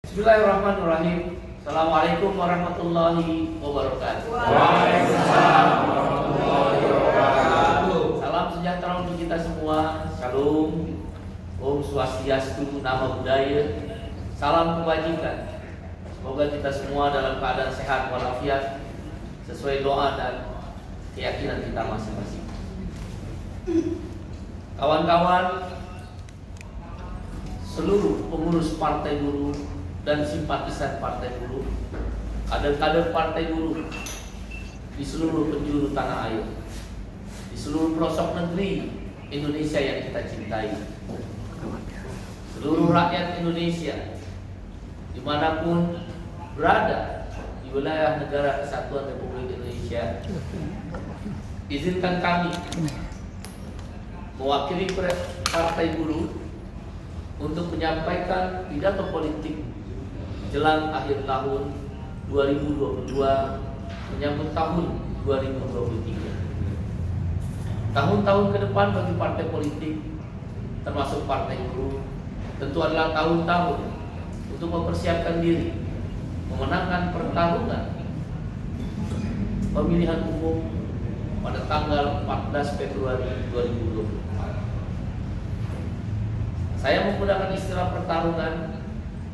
Bismillahirrahmanirrahim. Assalamualaikum warahmatullahi wabarakatuh. Waalaikumsalam warahmatullahi wabarakatuh. Salam sejahtera untuk kita semua. Shalom. Om Swastiastu, nama budaya. Salam kebajikan. Semoga kita semua dalam keadaan sehat walafiat sesuai doa dan keyakinan kita masing-masing. Kawan-kawan, seluruh pengurus Partai Buruh dan simpatisan Partai Buruh, kader-kader Partai Buruh di seluruh penjuru tanah air, di seluruh pelosok negeri Indonesia yang kita cintai, seluruh rakyat Indonesia dimanapun berada di wilayah negara Kesatuan Republik Indonesia, izinkan kami mewakili Partai Buruh untuk menyampaikan pidato politik jelang akhir tahun 2022 menyambut tahun 2023. Tahun-tahun ke depan bagi partai politik termasuk Partai Buruh tentu adalah tahun-tahun untuk mempersiapkan diri memenangkan pertarungan pemilihan umum pada tanggal 14 Februari 2024. Saya menggunakan istilah pertarungan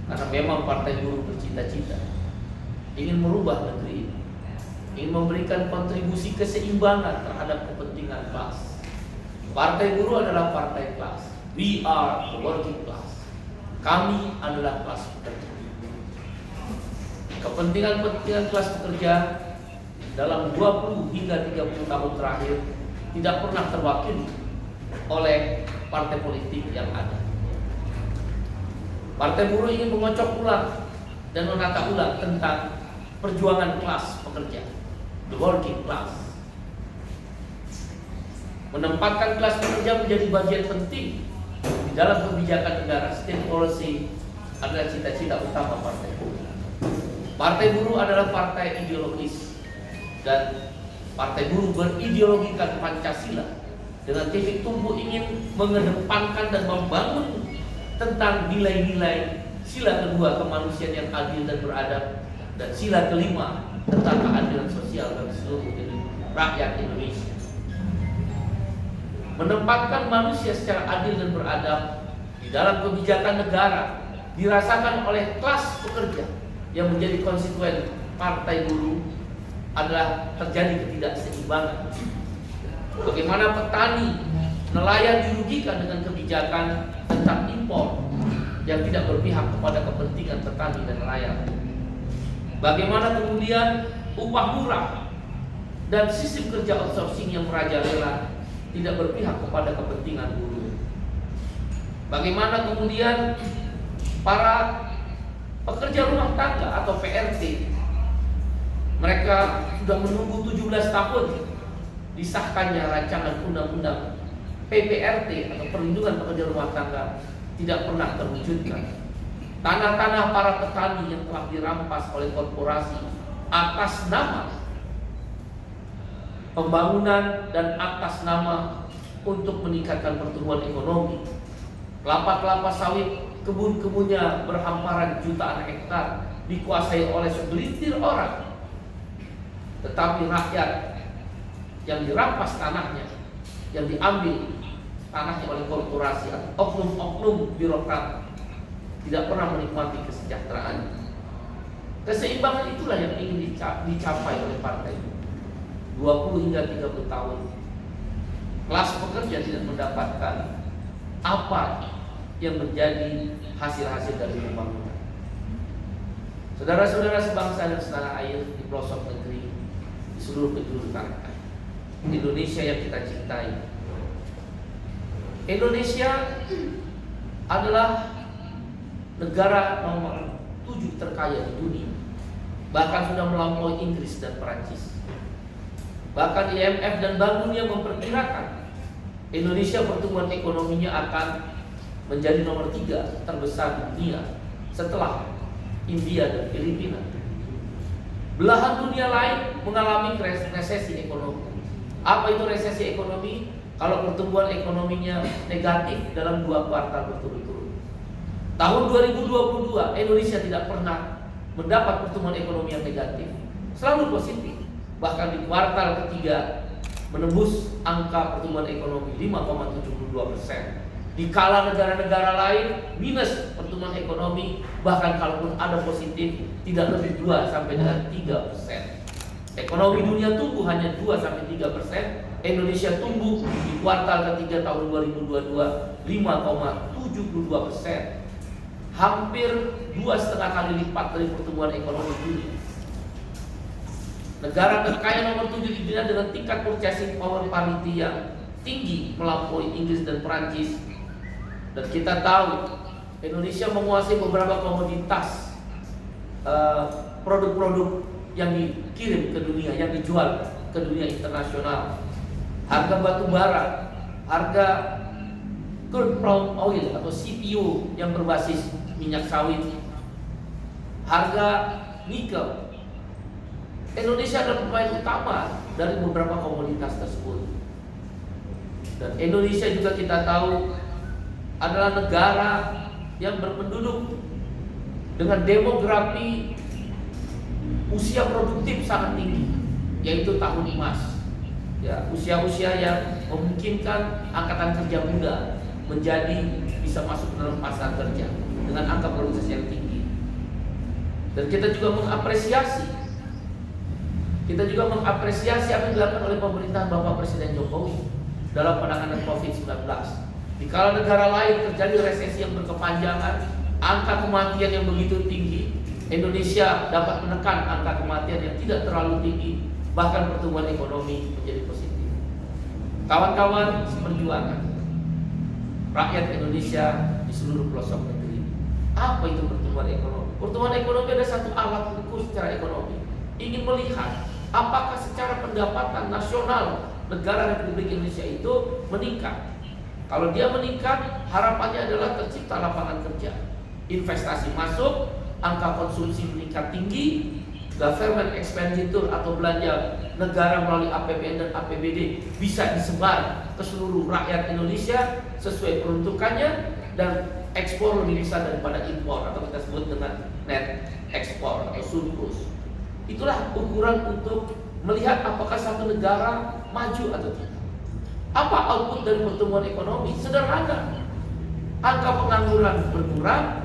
karena memang Partai Buruh bercita-cita ingin merubah negeri ini, ingin memberikan kontribusi keseimbangan terhadap kepentingan kelas. Partai Buruh adalah partai kelas. We are the working class. Kami adalah kelas pekerja. Kepentingan kelas pekerja dalam 20 hingga 30 tahun terakhir tidak pernah terwakili oleh partai politik yang ada. Partai Buruh ingin mengocok ulang dan menata ulang tentang perjuangan kelas pekerja, the working class. Menempatkan kelas pekerja menjadi bagian penting di dalam kebijakan negara. State policy adalah cita-cita utama Partai Buruh. Partai Buruh adalah partai ideologis dan Partai Buruh berideologikan Pancasila dengan titik tumpu ingin mengedepankan dan membangun tentang nilai-nilai sila kedua kemanusiaan yang adil dan beradab, dan sila kelima tentang keadilan sosial bagi seluruh rakyat Indonesia. Menempatkan manusia secara adil dan beradab di dalam kebijakan negara dirasakan oleh kelas pekerja yang menjadi konstituen Partai Buruh adalah terjadi ketidakseimbangan. Bagaimana petani, nelayan dirugikan dengan kebijakan tentang impor yang tidak berpihak kepada kepentingan petani dan nelayan. Bagaimana kemudian upah murah dan sistem kerja outsourcing yang merajalela tidak berpihak kepada kepentingan buruh. Bagaimana kemudian para pekerja rumah tangga atau PRT, mereka sudah menunggu 17 tahun disahkannya rancangan undang-undang PPRT atau perlindungan pekerja rumah tangga tidak pernah terwujudkan. Tanah-tanah para petani yang telah dirampas oleh korporasi atas nama pembangunan dan atas nama untuk meningkatkan pertumbuhan ekonomi. Kelapa-kelapa sawit, kebun-kebunnya berhamparan jutaan hektar dikuasai oleh segelintir orang. Tetapi rakyat yang dirampas tanahnya, yang diambil tanahnya oleh korporasi atau oknum-oknum birokrat, tidak pernah menikmati kesejahteraan. Keseimbangan itulah yang ingin dicapai oleh partai. 20 hingga 30 tahun kelas pekerja tidak mendapatkan apa yang menjadi hasil-hasil dari pembangunan. Saudara-saudara sebangsa dan setanah air di pelosok negeri, di seluruh penjuru tanah air, Indonesia yang kita cintai. Indonesia adalah negara nomor 7 terkaya di dunia, bahkan sudah melampaui Inggris dan Perancis. Bahkan IMF dan Bank Dunia memperkirakan Indonesia pertumbuhan ekonominya akan menjadi nomor 3 terbesar di dunia setelah India dan Filipina. Belahan dunia lain mengalami resesi ekonomi. Apa itu resesi ekonomi? Kalau pertumbuhan ekonominya negatif dalam 2 kuartal berturut-turut. Tahun 2022 Indonesia tidak pernah mendapat pertumbuhan ekonomi yang negatif, selalu positif. Bahkan di kuartal ketiga menembus angka pertumbuhan ekonomi 5,72%. Di kala negara-negara lain minus pertumbuhan ekonomi, bahkan kalaupun ada positif tidak lebih 2 sampai dengan 3%. Ekonomi dunia tumbuh hanya 2 sampai 3%. Indonesia tumbuh di kuartal ketiga tahun 2022 5,72%. Hampir 2,5 kali lipat dari pertumbuhan ekonomi dunia. Negara terkaya nomor 7 di dunia dengan tingkat purchasing power parity yang tinggi melampaui Inggris dan Perancis. Dan kita tahu Indonesia menguasai beberapa komoditas, produk-produk yang dikirim ke dunia, yang dijual ke dunia internasional. Harga batu bara, harga crude palm oil atau CPO yang berbasis minyak sawit, harga nikel. Indonesia adalah pemain utama dari beberapa komoditas tersebut. Dan Indonesia juga kita tahu adalah negara yang berpenduduk dengan demografi usia produktif sangat tinggi, yaitu tahun emas. Ya, usia-usia yang memungkinkan angkatan kerja muda menjadi bisa masuk dalam pasar kerja dengan angka produktivitas yang tinggi. Dan kita juga mengapresiasi apa yang dilakukan oleh pemerintahan Bapak Presiden Jokowi dalam penanganan COVID-19. Di kala negara lain terjadi resesi yang berkepanjangan, angka kematian yang begitu tinggi, Indonesia dapat menekan angka kematian yang tidak terlalu tinggi, bahkan pertumbuhan ekonomi menjadi positif. Kawan-kawan seperjuangan, rakyat Indonesia di seluruh pelosok negeri, apa itu pertumbuhan ekonomi? Pertumbuhan ekonomi adalah satu alat ukur secara ekonomi. Ingin melihat apakah secara pendapatan nasional negara Republik Indonesia itu meningkat. Kalau dia meningkat, harapannya adalah tercipta lapangan kerja, investasi masuk, angka konsumsi meningkat tinggi, government expenditure atau belanja negara melalui APBN dan APBD bisa disebar ke seluruh rakyat Indonesia sesuai peruntukannya, dan ekspor lebih besar daripada impor atau kita sebut dengan net ekspor atau surplus. Itulah ukuran untuk melihat apakah satu negara maju atau tidak. Apa output dari pertumbuhan ekonomi? Sederhana. Angka pengangguran berkurang,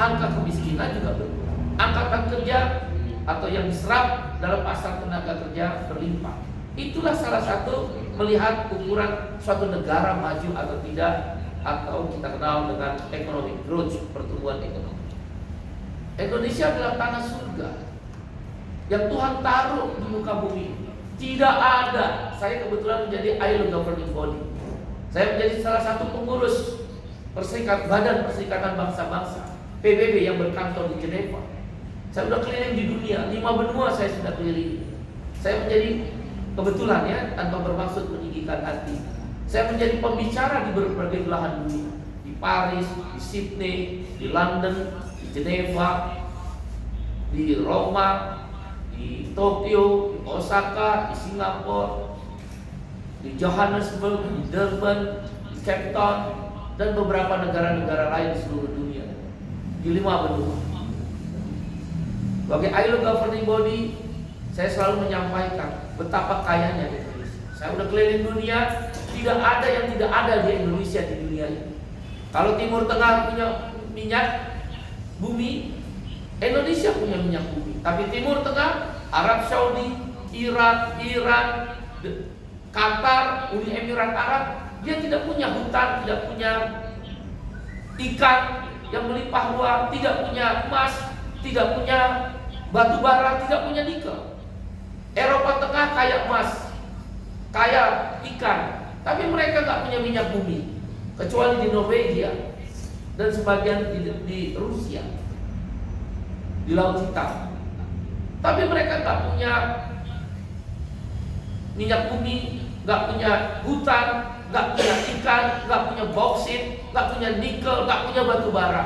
angka kemiskinan juga berkurang. Angkatan kerja atau yang diserap dalam pasar tenaga kerja berlimpah. Itulah salah satu melihat ukuran suatu negara maju atau tidak, atau kita kenal dengan economic growth, pertumbuhan ekonomi. Indonesia adalah tanah surga yang Tuhan taruh di muka bumi. Tidak ada. Saya kebetulan menjadi ILO governing body. Saya menjadi salah satu pengurus Badan Perserikatan Bangsa-Bangsa PBB yang berkantor di Geneva. Saya sudah keliling di dunia, 5 benua saya sudah keliling. Saya menjadi, kebetulan ya, tanpa bermaksud meninggikan hati, saya menjadi pembicara di berbagai belahan dunia. Di Paris, di Sydney, di London, di Geneva, di Roma, di Tokyo, di Osaka, di Singapura, di Johannesburg, di Durban, di Cape Town, dan beberapa negara-negara lain di seluruh dunia, di 5 benua. Sebagai ILO governing body, saya selalu menyampaikan betapa kayanya Indonesia. Saya udah keliling dunia, tidak ada yang tidak ada di Indonesia di dunia ini. Kalau Timur Tengah punya minyak bumi, Indonesia punya minyak bumi. Tapi Timur Tengah, Arab Saudi, Irak, Iran, Qatar, Uni Emirat Arab, dia tidak punya hutan, tidak punya ikan yang melimpah ruah, tidak punya emas, tidak punya batu bara, tidak punya nikel. Eropa Tengah kaya emas, kaya ikan, tapi mereka nggak punya minyak bumi, kecuali di Norwegia dan sebagian di Rusia, di Laut Hitam. Tapi mereka nggak punya minyak bumi, nggak punya hutan, nggak punya ikan, nggak punya bauksit, nggak punya nikel, nggak punya batu bara.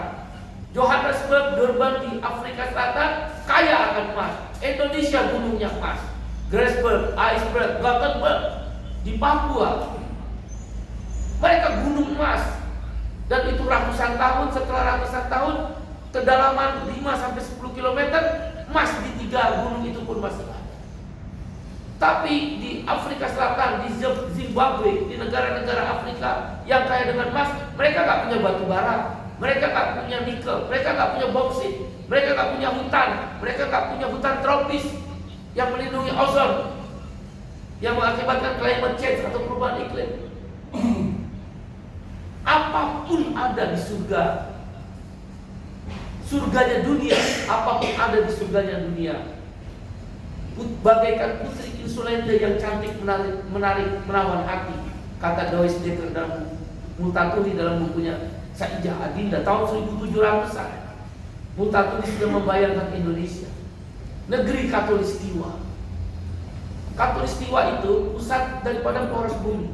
Johannesburg, Durban di Afrika Selatan kaya akan emas. Indonesia gunungnya emas. Grassberg, Iceberg, Gothenburg di Papua, mereka gunung emas. Dan itu ratusan tahun, setelah ratusan tahun, kedalaman 5-10 km, emas di 3 gunung itu pun masih ada. Tapi di Afrika Selatan, di Zimbabwe, di negara-negara Afrika yang kaya dengan emas, mereka nggak punya batu bara, mereka nggak punya nikel, mereka nggak punya bauksit, mereka nggak punya hutan, mereka nggak punya hutan tropis yang melindungi ozon, yang mengakibatkan climate change atau perubahan iklim. Apapun ada di surga, surganya dunia, apapun ada di surganya dunia, bagaikan putri insulenda yang cantik, menarik, menawan hati, kata Dois Dekker dalam Multatuli dalam bukunya Saijah Adinda tahun 1700-an. Multatuli sudah membayangkan Indonesia, negeri Katulistiwa. Katulistiwa itu pusat daripada poros bumi.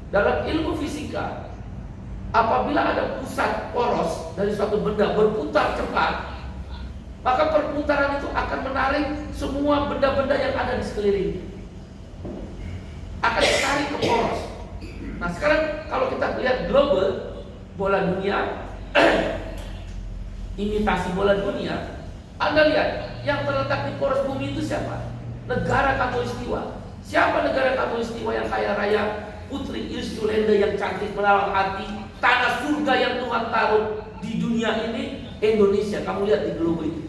Dalam ilmu fisika, apabila ada pusat poros dari suatu benda berputar cepat, maka perputaran itu akan menarik semua benda-benda yang ada di sekelilingnya, akan ditarik ke poros. Nah sekarang kalau kita lihat global, bola dunia, imitasi bola dunia, Anda lihat yang terletak di poros bumi itu siapa? Negara Katulistiwa. Siapa negara Katulistiwa yang kaya raya, putri insulenda yang cantik menawan hati, tanah surga yang Tuhan taruh di dunia ini? Indonesia. Kamu lihat di globe itu.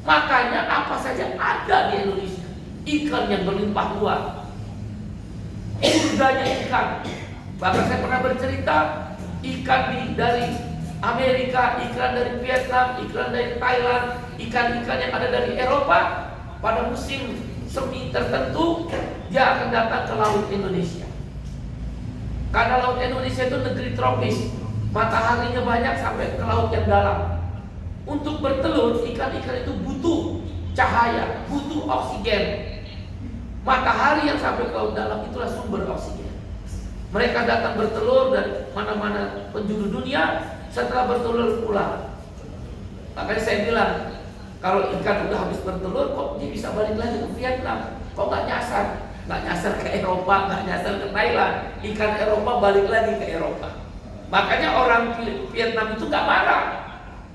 Makanya apa saja ada di Indonesia. Ikan yang berlimpah ruah, surganya ikan. Bahkan saya pernah bercerita, ikan dari Amerika, ikan dari Vietnam, ikan dari Thailand, ikan-ikan yang ada dari Eropa, pada musim semi tertentu dia akan datang ke laut Indonesia. Karena laut Indonesia itu negeri tropis, mataharinya banyak sampai ke laut yang dalam. Untuk bertelur, ikan-ikan itu butuh cahaya, butuh oksigen. Matahari yang sampai ke laut dalam itulah sumber oksigen. Mereka datang bertelur dari mana-mana penjuru dunia, setelah bertelur pulang. Makanya saya bilang, kalau ikan udah habis bertelur, kok dia bisa balik lagi ke Vietnam? Kok nggak nyasar? Nggak nyasar ke Eropa, nggak nyasar ke Thailand. Ikan Eropa balik lagi ke Eropa. Makanya orang Vietnam itu nggak marah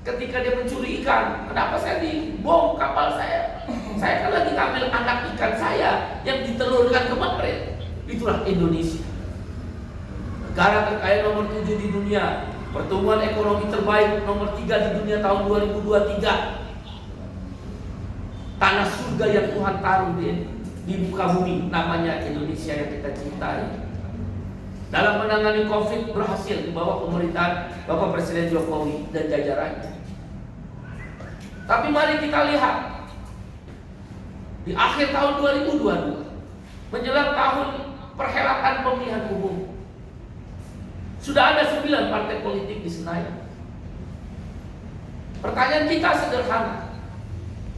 ketika dia mencuri ikan. Kenapa saya dibom kapal saya? Saya kan lagi ngambil anak ikan saya yang ditelurkan kemarin. Itulah Indonesia, negara terkaya nomor 7 di dunia, pertumbuhan ekonomi terbaik nomor 3 di dunia tahun 2023. Tanah surga yang Tuhan taruh di muka bumi, namanya Indonesia yang kita cintai. Dalam menangani COVID berhasil di bawah pemerintahan Bapak Presiden Jokowi dan jajarannya. Tapi mari kita lihat di akhir tahun 2022, menjelang tahun perhelatan pemilihan umum, sudah ada 9 partai politik di Senayan. Pertanyaan kita sederhana.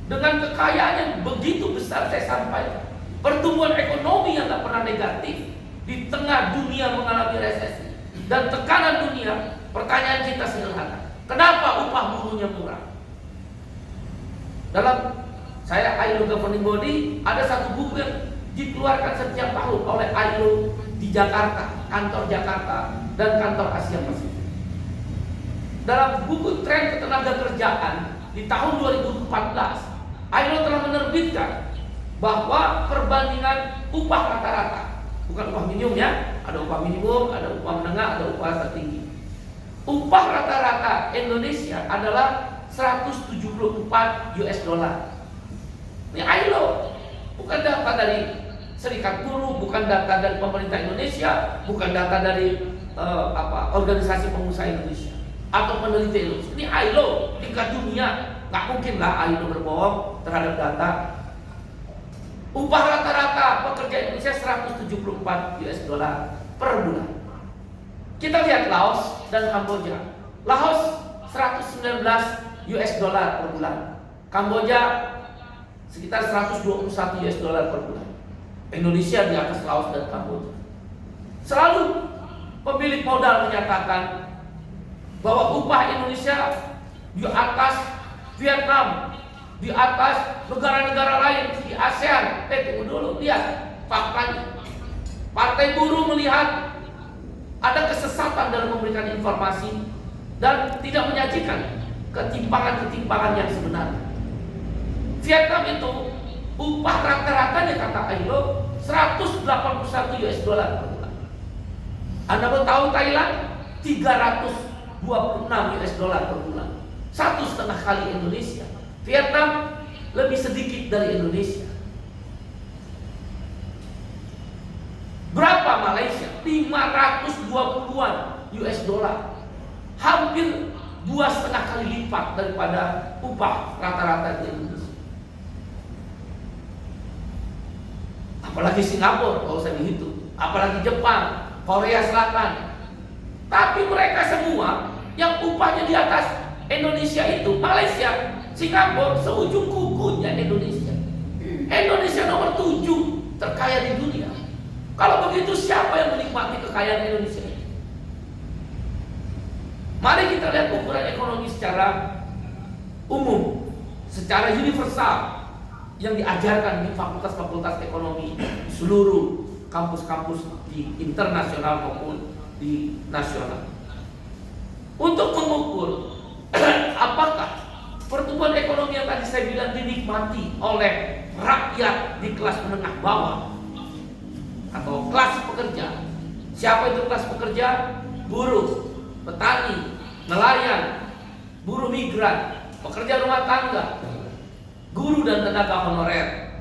Dengan kekayaan yang begitu besar, saya sampaikan, pertumbuhan ekonomi yang tak pernah negatif di tengah dunia mengalami resesi dan tekanan dunia, pertanyaan kita sederhana, kenapa upah buruhnya murah? Dalam saya ILO Governing Body, ada satu buku yang dikeluarkan setiap tahun oleh ILO di Jakarta, kantor Jakarta dan kantor Asia Pasifik. Dalam buku tren ketenaga kerjaan di tahun 2014, ILO telah menerbitkan bahwa perbandingan upah rata-rata, bukan upah minimum ya, ada upah minimum, ada upah menengah, ada upah tertinggi. Upah rata-rata Indonesia adalah 174 US dollar. Ini ILO, bukan data dari Serikat Buruh, bukan data dari pemerintah Indonesia, bukan data dari organisasi pengusaha Indonesia atau peneliti Indonesia. Ini ILO, tingkat dunia. Nggak mungkin lah ILO berbohong terhadap data. Upah rata-rata pekerja Indonesia 174 US dollar per bulan. Kita lihat Laos dan Kamboja. Laos 119 US dollar per bulan. Kamboja sekitar 121 US dollar per bulan. Indonesia di atas Laos dan Kamboja. Selalu pemilik modal menyatakan bahwa upah Indonesia di atas Vietnam, di atas negara-negara lain di ASEAN. Tunggu dulu, lihat faktanya. Partai Buruh melihat ada kesesatan dalam memberikan informasi dan tidak menyajikan ketimpangan-ketimpangan yang sebenarnya. Vietnam itu upah rata-ratanya kata ILO 181 US dollar per bulan. Anda mau tahu Thailand 326 US dollar per bulan, 1,5 kali Indonesia. Vietnam lebih sedikit dari Indonesia. Berapa Malaysia? 520-an US dollar, hampir 2,5 kali lipat daripada upah rata-rata di Indonesia. Apalagi Singapura kalau saya dihitung, apalagi Jepang, Korea Selatan. Tapi mereka semua yang upahnya di atas Indonesia itu, Malaysia, Singapura, seujung kukunya Indonesia. Indonesia nomor 7 terkaya di dunia. Kalau begitu siapa yang menikmati kekayaan Indonesia ini? Mari kita lihat ukuran ekonomi secara umum, secara universal yang diajarkan di fakultas-fakultas ekonomi di seluruh kampus-kampus di internasional maupun di nasional. Untuk mengukur apakah pertumbuhan ekonomi yang tadi saya bilang dinikmati oleh rakyat di kelas menengah bawah atau kelas pekerja. Siapa itu kelas pekerja? Buruh, petani, nelayan, buruh migran, pekerja rumah tangga, guru dan tenaga honorer,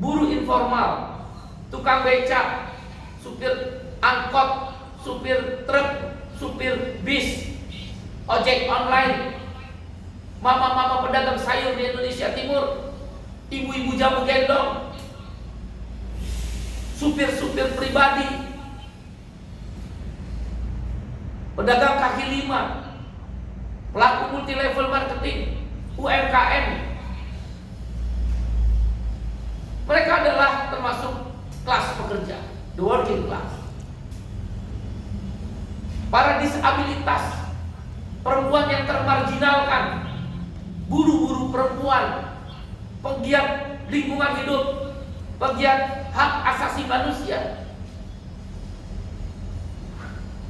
buruh informal, tukang becak, supir angkot, supir truk, supir bis, ojek online, mama-mama pedagang sayur di Indonesia Timur, ibu-ibu jamu gendong, supir-supir pribadi, pedagang kaki lima, pelaku multi level marketing, UMKM. Mereka adalah termasuk kelas pekerja, the working class. Para disabilitas, perempuan yang termarginalkan, buruh-buruh perempuan, pegiat lingkungan hidup, pegiat hak asasi manusia,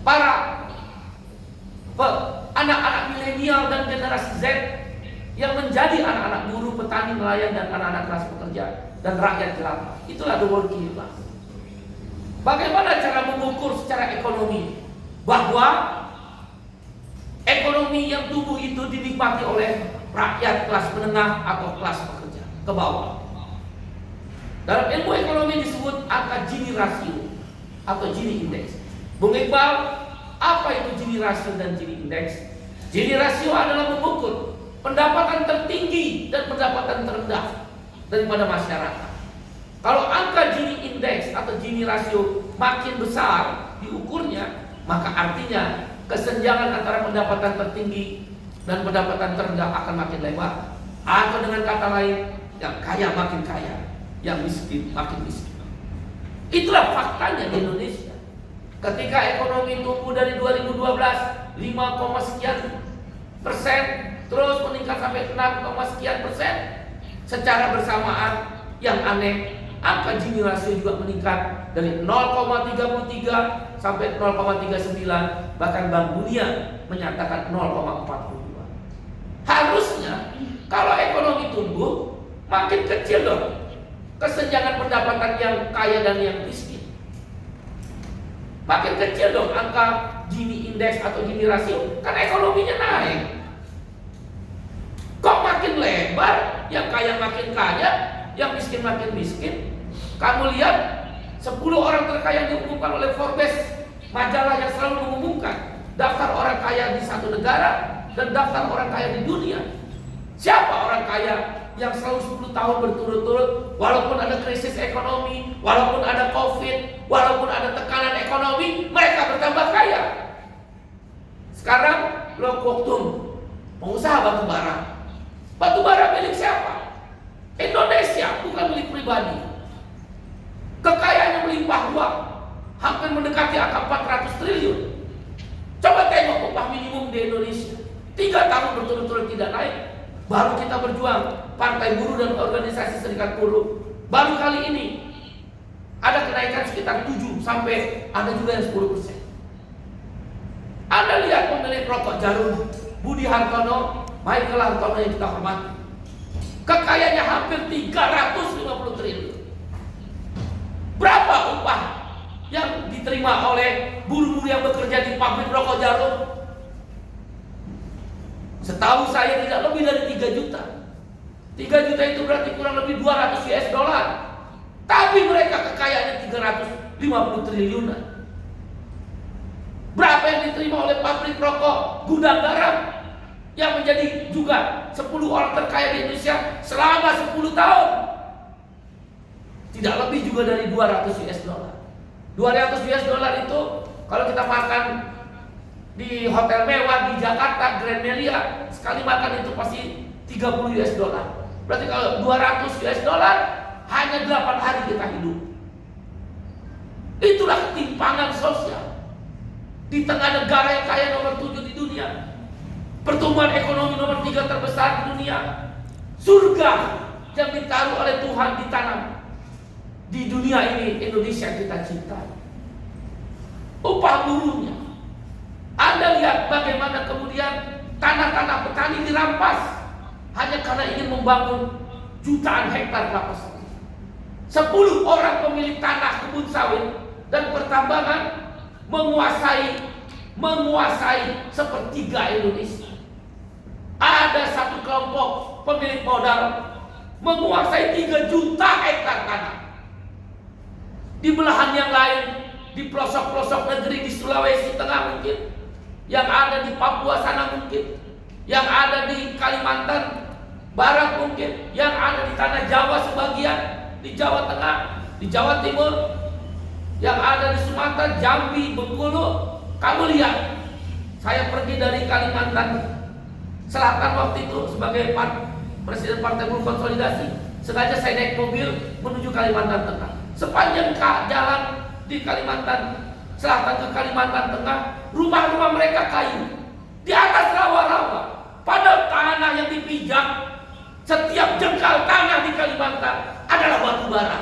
para anak-anak milenial dan generasi Z yang menjadi anak-anak buruh, petani, nelayan, dan anak-anak kelas pekerja dan rakyat jelata. Itulah the working class. Bagaimana cara mengukur secara ekonomi bahwa ekonomi yang tumbuh itu dinikmati oleh rakyat kelas menengah atau kelas pekerja ke bawah? Dalam ilmu ekonomi disebut angka Gini rasio atau Gini index. Bung Iqbal, apa itu Gini rasio dan Gini index? Gini rasio adalah mengukur pendapatan tertinggi dan pendapatan terendah daripada masyarakat. Kalau angka Gini index atau Gini rasio makin besar diukurnya, maka artinya kesenjangan antara pendapatan tertinggi dan pendapatan terendah akan makin lebar. Atau dengan kata lain, yang kaya makin kaya, yang miskin makin miskin. Itulah faktanya di Indonesia. Ketika ekonomi tumbuh dari 2012 5, sekian persen, terus meningkat sampai 6, sekian persen, secara bersamaan yang aneh, angka Gini rasio juga meningkat dari 0,33 sampai 0,39, bahkan Bank Dunia menyatakan 0,42. Harusnya kalau ekonomi tumbuh makin kecil dong kesenjangan pendapatan yang kaya dan yang miskin. Makin kecil dong angka Gini index atau Gini rasio, kan ekonominya naik. Kok makin lebar, yang kaya makin kaya, yang miskin makin miskin? Kamu lihat 10 orang terkaya yang diumumkan oleh Forbes, majalah yang selalu mengumumkan daftar orang kaya di satu negara dan daftar orang kaya di dunia. Siapa orang kaya yang selalu 10 tahun berturut-turut, walaupun ada krisis ekonomi, walaupun ada COVID, walaupun ada tekanan ekonomi, mereka bertambah kaya? Sekarang Lok Wok Tung, pengusaha batu bara. Batu bara milik siapa? Indonesia, bukan milik pribadi. Kekayaannya melimpah ruah, hampir mendekati angka 400 triliun. Coba tengok upah minimum di Indonesia, 3 tahun berturut-turut tidak naik. Baru kita berjuang, Partai Buruh dan Organisasi Serikat Buruh, baru kali ini ada kenaikan sekitar 7 sampai ada juga yang 10%. Anda lihat pemilik rokok Jarum, Budi Hartono, Michael Hartono yang kita hormati. Kekayaannya hampir 350 triliun. Berapa upah yang diterima oleh buruh-buruh yang bekerja di pabrik rokok Jarum? Setahu saya tidak lebih dari 3 juta. 3 juta itu berarti kurang lebih 200 US dollar. Tapi mereka kekayaannya 350 triliunan. Berapa yang diterima oleh pabrik rokok Gudang Garam yang menjadi juga 10 orang terkaya di Indonesia selama 10 tahun? Tidak lebih juga dari 200 US dollar. 200 US dollar itu kalau kita makan di hotel mewah di Jakarta, Grand Melia, sekali makan itu pasti 30 US dollar. Berarti kalau 200 US dollar hanya 8 hari kita hidup. Itulah ketimpangan sosial di tengah negara yang kaya nomor 7 di dunia, pertumbuhan ekonomi nomor 3 terbesar di dunia. Surga yang ditaruh oleh Tuhan ditanam di dunia ini, Indonesia kita cintai. Upah buruhnya, Anda lihat bagaimana kemudian tanah-tanah petani dirampas hanya karena ingin membangun jutaan hektar kelapa sawit. 10 orang pemilik tanah kebun sawit dan pertambangan menguasai sepertiga Indonesia. Ada satu kelompok pemilik modal menguasai 3 juta hektar tanah. Di belahan yang lain, di pelosok-pelosok negeri di Sulawesi Tengah mungkin, yang ada di Papua sana mungkin, yang ada di Kalimantan Barat mungkin, yang ada di tanah Jawa sebagian, di Jawa Tengah, di Jawa Timur, yang ada di Sumatera, Jambi, Bengkulu. Kamu lihat, saya pergi dari Kalimantan Selatan waktu itu sebagai Presiden Partai Buruh Konsolidasi. Sengaja saya naik mobil menuju Kalimantan Tengah. Sepanjang jalan di Kalimantan Selatan ke Kalimantan Tengah, rumah-rumah mereka kayu di atas rawa-rawa. Pada tanah yang dipijak, setiap jengkal tanah di Kalimantan adalah batu bara.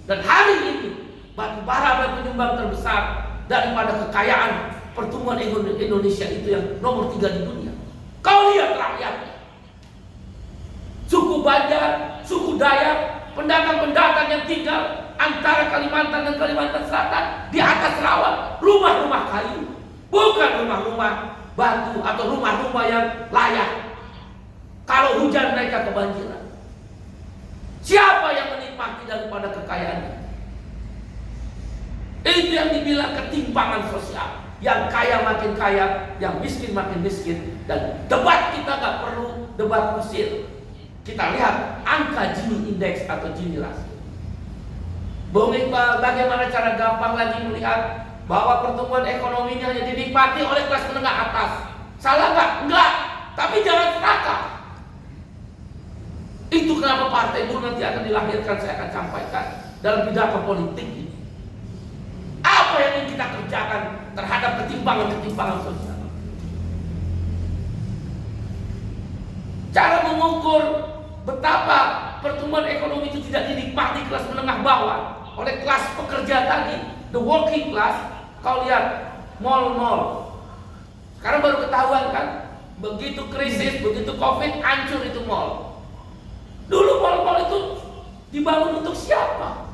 Dan hari ini batu bara adalah penyumbang terbesar daripada kekayaan pertumbuhan Indonesia itu yang nomor 3 di dunia. Kau lihat rakyatnya, suku Banjar, suku Dayak, pendatang-pendatang yang tinggal antara Kalimantan dan Kalimantan Selatan di atas rawa, rumah-rumah kayu, bukan rumah-rumah batu atau rumah-rumah yang layak. Kalau hujan mereka kebanjiran. Siapa yang menikmati daripada kekayaannya? Itu yang dibilang ketimpangan sosial. Yang kaya makin kaya, yang miskin makin miskin. Dan debat kita nggak perlu debat kusir. Kita lihat angka Gini Index atau Gini rasio. Bung Iqbal, bagaimana cara gampang lagi melihat bahwa pertumbuhan ekonominya hanya dinikmati oleh kelas menengah atas? Salah nggak? Enggak. Tapi jangan serakah. Itu kenapa partai buruh nanti akan dilahirkan, saya akan sampaikan dalam pidato politik ini. Apa yang ingin kita kerjakan terhadap ketimpangan-ketimpangan sosial? Cara mengukur betapa pertumbuhan ekonomi itu tidak dinikmati kelas menengah bawah oleh kelas pekerja tadi, the working class. Kau lihat mall-mall. Sekarang baru ketahuan kan, begitu krisis, begitu COVID, hancur itu mall. Dulu mall-mall itu dibangun untuk siapa?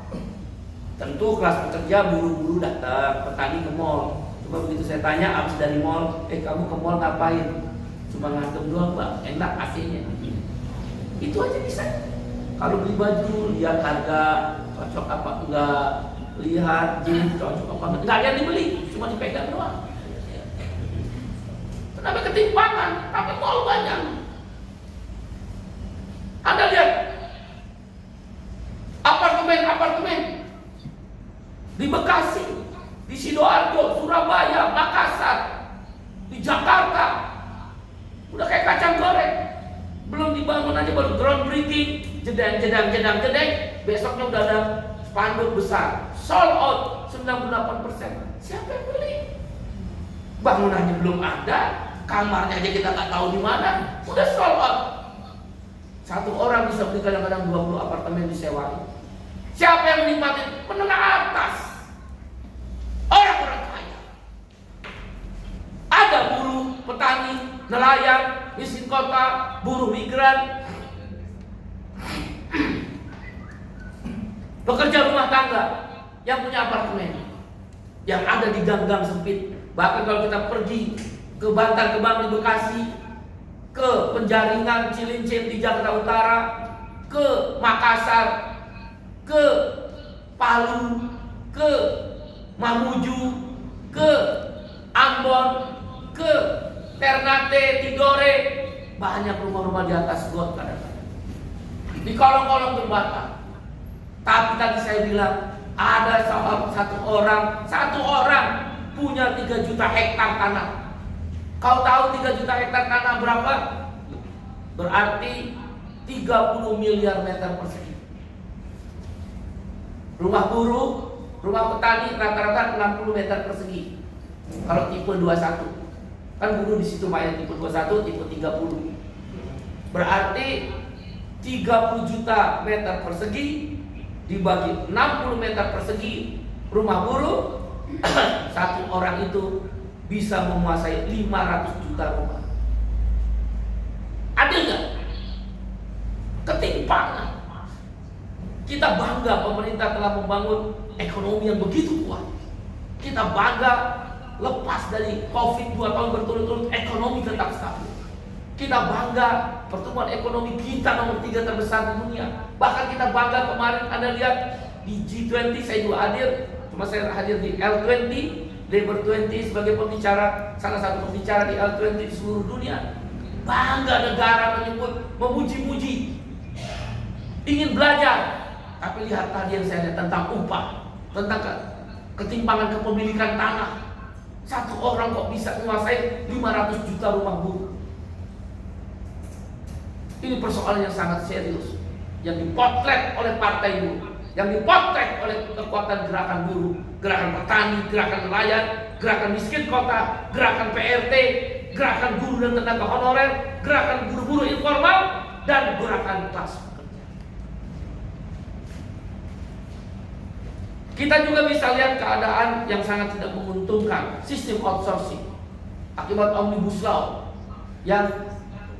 Tentu kelas pekerja, buruh-buruh datang, petani ke mall. Cuma begitu saya tanya, abis dari mall, kamu ke mall ngapain? Cuma ngantuk doang, Pak, enak AC-nya. Itu aja bisa. Kalau beli baju, lihat harga, cocok apa enggak, lihat jeans, cocok apa enggak ada yang dibeli, cuma dipegang doang. Kenapa ketimpangan? Tapi mall banyak. Anda lihat apartemen di Bekasi, di Sidoarjo, Surabaya, Makassar, di Jakarta, udah kayak kacang goreng. Belum dibangun aja baru groundbreaking, jedang, besoknya udah ada spanduk besar, sold out 98%. Siapa yang beli? Bangunannya belum ada, kamarnya aja kita nggak tahu di mana, udah sold out. Satu orang bisa beli kadang-kadang 20 apartemen disewain. Siapa yang menikmati? Menengah atas, orang-orang kaya. nelayan, miskin kota, buruh migran, pekerja rumah tangga yang punya apartemen, yang ada di gang-gang sempit. Bahkan kalau kita pergi ke Bantar Gebang di Bekasi, ke Penjaringan, Cilincing di Jakarta Utara, ke Makassar, ke Palu, ke Mamuju, ke Ambon, ke Ternate, Tidore, banyak rumah-rumah di atas got kadang-kadang, di kolong-kolong jembatan. Tapi tadi saya bilang ada satu orang punya 3 juta hektar tanah. Kau tahu 3 juta hektar tanah berapa? Berarti 30 miliar meter persegi. Rumah buruh, rumah petani rata-rata 60 meter persegi. Kalau tipe 21, kan buruh di situ banyak tipe 21, tipe 30. Berarti 30 juta meter persegi dibagi 60 meter persegi rumah buruh, satu orang itu bisa menguasai 500 juta rumah. Adil nggak? Ketimpangan. Kita bangga pemerintah telah membangun ekonomi yang begitu kuat. Kita bangga lepas dari COVID 2 tahun berturut-turut ekonomi tetap stabil. Kita bangga pertumbuhan ekonomi kita nomor 3 terbesar di dunia. Bahkan kita bangga kemarin Anda lihat di G20, saya juga hadir. Cuma saya hadir di L20, Labor 20 sebagai pembicara, salah satu pembicara di L20 di seluruh dunia. Bangga negara menyebut, memuji-muji, ingin belajar. Tapi lihat tadi yang saya lihat tentang upah, tentang ketimpangan kepemilikan tanah. Satu orang kok bisa menguasai 500 juta rumah buruh. Ini persoalan yang sangat serius, yang dipotret oleh partai buruh, yang dipotret oleh kekuatan gerakan buruh, gerakan petani, gerakan nelayan, gerakan miskin kota, gerakan PRT, gerakan guru dan tenaga honorer, gerakan buruh-buruh informal, dan gerakan kelas pekerja. Kita juga bisa lihat keadaan yang sangat tidak menguntungkan, sistem outsourcing akibat Omnibus Law, yang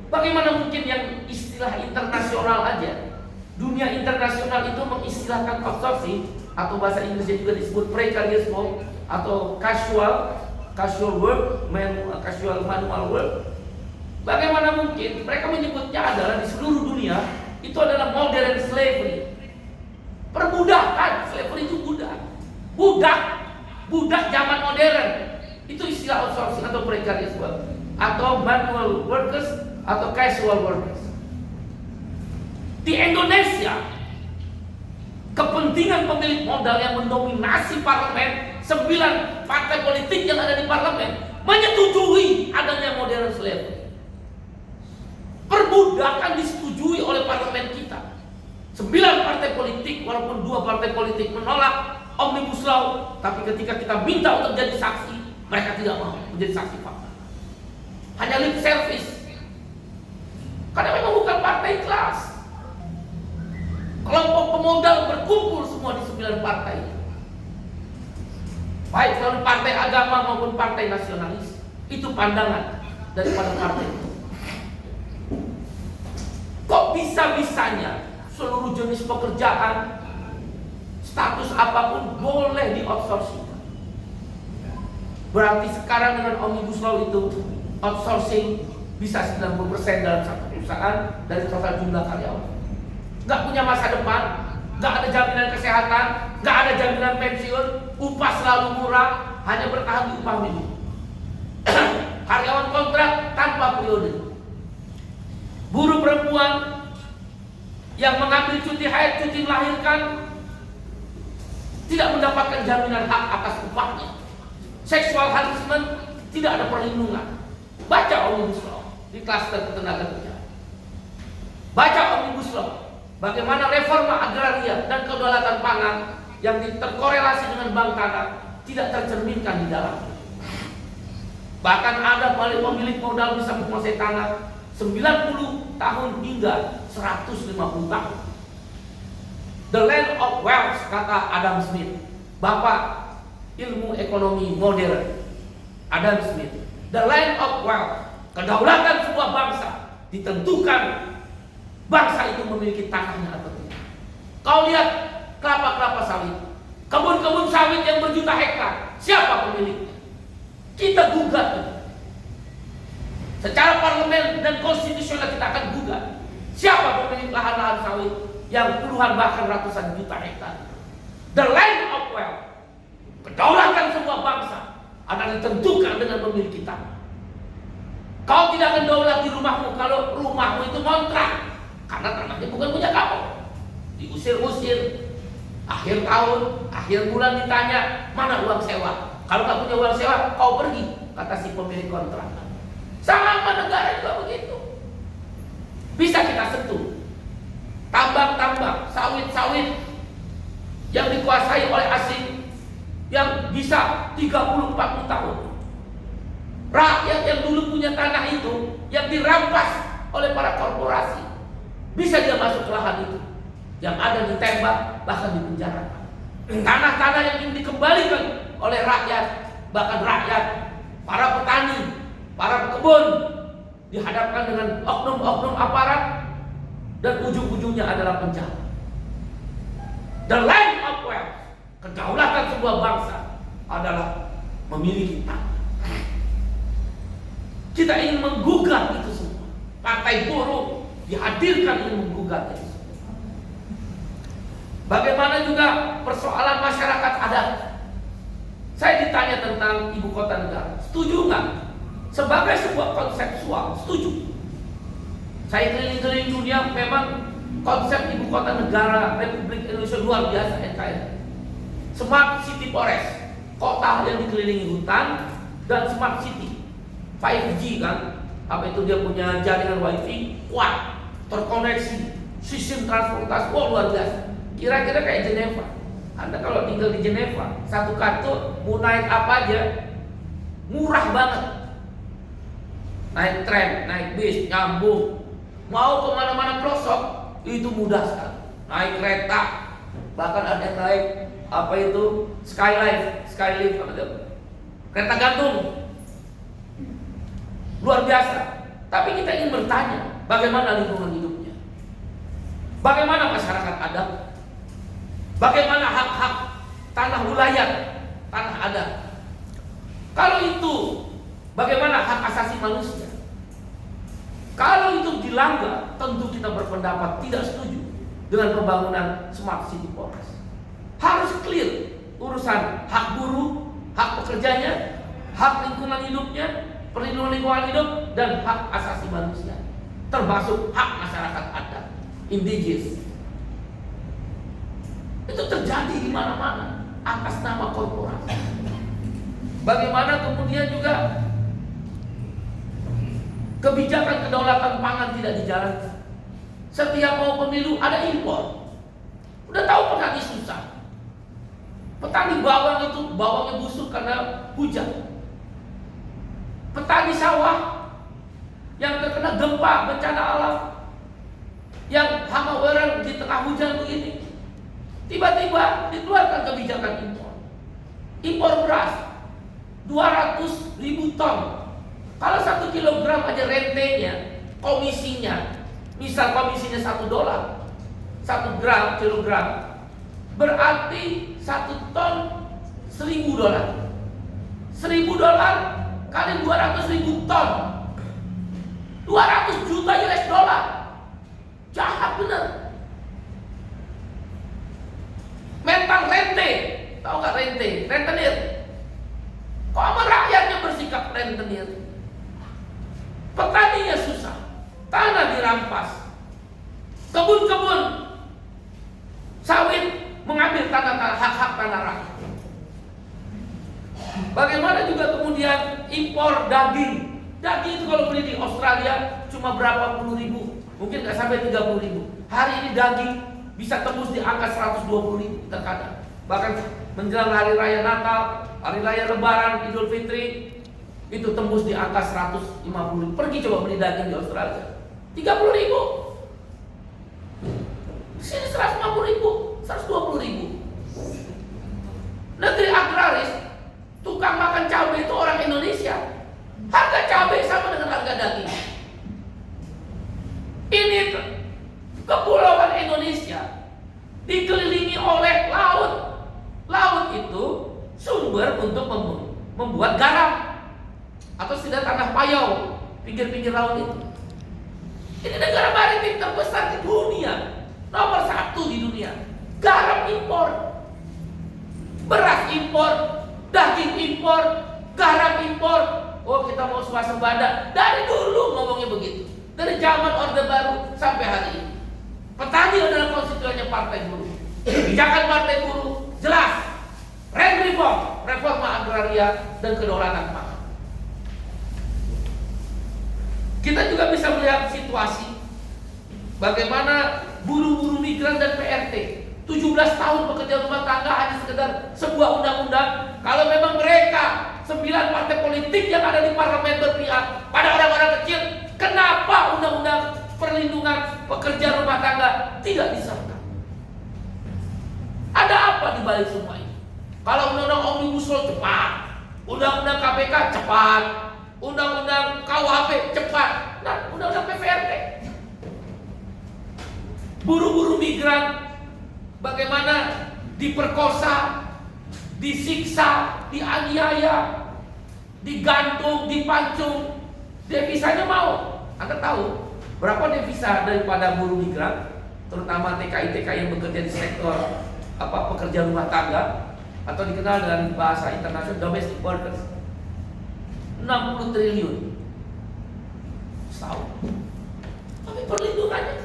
bagaimana mungkin yang istilah internasional aja, dunia internasional itu mengistilahkan outsourcing, atau bahasa Inggrisnya juga disebut precarious work atau casual work, casual manual work. Bagaimana mungkin mereka menyebutnya adalah di seluruh dunia itu adalah modern slavery, perbudakan. Slavery itu budak zaman modern. Itu istilah outsourcing atau precarious work, atau manual workers, atau casual workers. Di Indonesia, kepentingan pemilik modal yang mendominasi parlemen, 9 partai politik yang ada di parlemen menyetujui adanya modern slavery. Perbudakan disetujui oleh parlemen kita. 9 partai politik, walaupun 2 partai politik menolak Omnibus Law, tapi ketika kita minta untuk jadi saksi, mereka tidak mau menjadi saksi fakta. Hanya lip service. Karena memang bukan partai kelas. Kelompok pemodal berkumpul semua di 9 partai. Baik kalau partai agama maupun partai nasionalis. Itu pandangan daripada partai itu. Kok bisa-bisanya seluruh jenis pekerjaan, status apapun boleh di outsourcing? Berarti sekarang dengan Omnibus Law itu outsourcing bisa 90% dalam satu perusahaan dari total jumlah karyawan. Gak punya masa depan, gak ada jaminan kesehatan, gak ada jaminan pensiun, upah selalu murah, hanya bertahan di upah minimum. Karyawan kontrak tanpa periode. Buruh perempuan yang mengambil cuti haid, cuti melahirkan, tidak mendapatkan jaminan hak atas upahnya. Sexual harassment, tidak ada perlindungan. Baca Omnibus Law di klaster ketenagakerjaan. Baca Omnibus Law, bagaimana reforma agraria dan kedaulatan pangan yang terkorelasi dengan bank tanah tidak tercerminkan di dalam. Bahkan ada pemilik modal bisa menguasai tanah 90 tahun hingga 150 tahun. The land of wealth, kata Adam Smith, bapak ilmu ekonomi modern. Adam Smith, the land of wealth, Kedaulatan sebuah bangsa ditentukan bangsa itu memiliki tanahnya atau tidak. Kau lihat kelapa-kelapa sawit, kebun-kebun sawit yang berjuta hektar, siapa pemiliknya? Kita gugat itu. Secara parlemen dan konstitusional kita akan gugat. Siapa pemilik lahan-lahan sawit yang puluhan bahkan ratusan juta hektar? The land of wealth. Kedaulatan sebuah bangsa akan ditentukan dengan memiliki tanah. Kau tidak akan daulat di rumahmu kalau rumahmu itu kontrak, karena tanahnya bukan punya kamu. Diusir-usir, akhir tahun, akhir bulan ditanya, mana uang sewa? Kalau nggak punya uang sewa, kau pergi, kata si pemilik kontrak. Sama negara juga begitu. Bisa kita sentuh tambang-tambang, sawit-sawit yang dikuasai oleh asing yang bisa 30-40 tahun. Rakyat yang dulu punya tanah itu yang dirampas oleh para korporasi, bisa dia masuk ke lahan itu, yang ada ditembak, bahkan dipenjarakan. Tanah-tanah yang ingin dikembalikan oleh rakyat, bahkan rakyat, para petani, para pekebun, dihadapkan dengan oknum-oknum aparat, dan ujung-ujungnya adalah penjara. The land of wealth, kedaulatan sebuah bangsa adalah memiliki tanah. Kita ingin menggugat itu semua. Partai buruh dihadirkan ingin menggugat itu semua. Bagaimana juga persoalan masyarakat adat. Saya ditanya tentang ibu kota negara, setuju nggak? Sebagai sebuah konseptual, setuju. Saya keliling-keliling dunia, memang konsep ibu kota negara Republik Indonesia luar biasa NKRI. Smart City Forest, kota yang dikelilingi hutan, dan smart city. 5G kan, apa itu dia punya jaringan wifi kuat, terkoneksi, sistem transportasi, luar biasa. Kira-kira kayak Geneva. Anda kalau tinggal di Geneva, satu kartu mau naik apa aja murah banget. Naik tram, naik bis, nyambung. Mau kemana-mana pelosok itu mudah sekali. Naik kereta, bahkan ada yang naik apa itu skylift apa itu? Kereta gantung. Luar biasa. Tapi kita ingin bertanya, bagaimana lingkungan hidupnya? Bagaimana masyarakat adat? Bagaimana hak-hak tanah wilayah, tanah adat? Kalau itu, bagaimana hak asasi manusia? Kalau itu dilanggar, tentu kita berpendapat tidak setuju dengan pembangunan Smart City Forest. Harus clear urusan hak buruh, hak pekerjanya, hak lingkungan hidupnya, perlindungan lingkungan hidup, dan hak asasi manusia, termasuk hak masyarakat adat, indigenous. Itu terjadi di mana-mana atas nama korporasi. Bagaimana kemudian juga kebijakan kedaulatan pangan tidak dijalankan. Setiap mau pemilu ada impor. Udah tahu petani susah. Petani bawang itu bawangnya busuk karena hujan. Petani sawah yang terkena gempa, bencana alam, yang hama orang di tengah hujan begini, tiba-tiba dikeluarkan kebijakan impor. Impor beras 200.000 ton. Kalau 1 kilogram aja rentenya, komisinya, misal komisinya $1, 1 kilogram, berarti 1 ton $1.000. $1.000 kali 200.000 ton, 200 juta US dollar. Jahat bener. Mental rente, tahu nggak rente? Rentenir. Kok sama rakyatnya bersikap rentenir? Petaninya susah, tanah dirampas, kebun-kebun sawit mengambil tanah hak-hak tanah rakyat. Bagaimana juga kemudian impor daging. Daging itu kalau beli di Australia cuma berapa puluh ribu, mungkin nggak sampai 30.000. Hari ini daging bisa tembus di angka 120.000 terkadang. Bahkan menjelang hari raya Natal, hari raya Lebaran, Idul Fitri, itu tembus di angka 150.000. Pergi coba beli daging di Australia, 30.000. Sini 150.000, 120.000. Negeri agraris, tukang makan cabai itu orang Indonesia. Harga cabai sama dengan harga daging. Indonesia dikelilingi oleh laut. Laut itu sumber untuk membuat garam atau sudah tanah payau pinggir-pinggir laut itu. Ini negara maritim terbesar di dunia, nomor 1 di dunia. Garam impor, beras impor, daging impor, garam impor. Oh, kita mau swasembada. Dari dulu ngomongnya begitu. Dari zaman Orde Baru sampai hari ini. Petani adalah konstituennya Partai Buruh. Kebijakan Partai Buruh jelas. Rem reform, reforma agraria dan kedaulatan pangan. Kita juga bisa melihat situasi bagaimana buruh-buruh migran dan PRT 17 tahun bekerja rumah tangga hanya sekedar sebuah undang-undang. Kalau memang mereka 9 partai politik yang ada di parlemen berpihak pada orang-orang kecil, kenapa undang-undang perlindungan pekerja rumah tangga tidak disahkan? Ada apa di balik semua ini? Kalau undang-undang Omnibus Law cepat, undang-undang KPK cepat, undang-undang KUHP cepat, nah undang-undang PPRT, buruh-buruh migran bagaimana diperkosa, disiksa, dianiaya, digantung, dipancung, devisanya mau. Anda tahu berapa devisa daripada buruh migran, terutama TKI-TKI yang bekerja di sektor pekerja rumah tangga atau dikenal dengan bahasa internasional domestic workers? 60 triliun setahun. Tapi perlindungannya,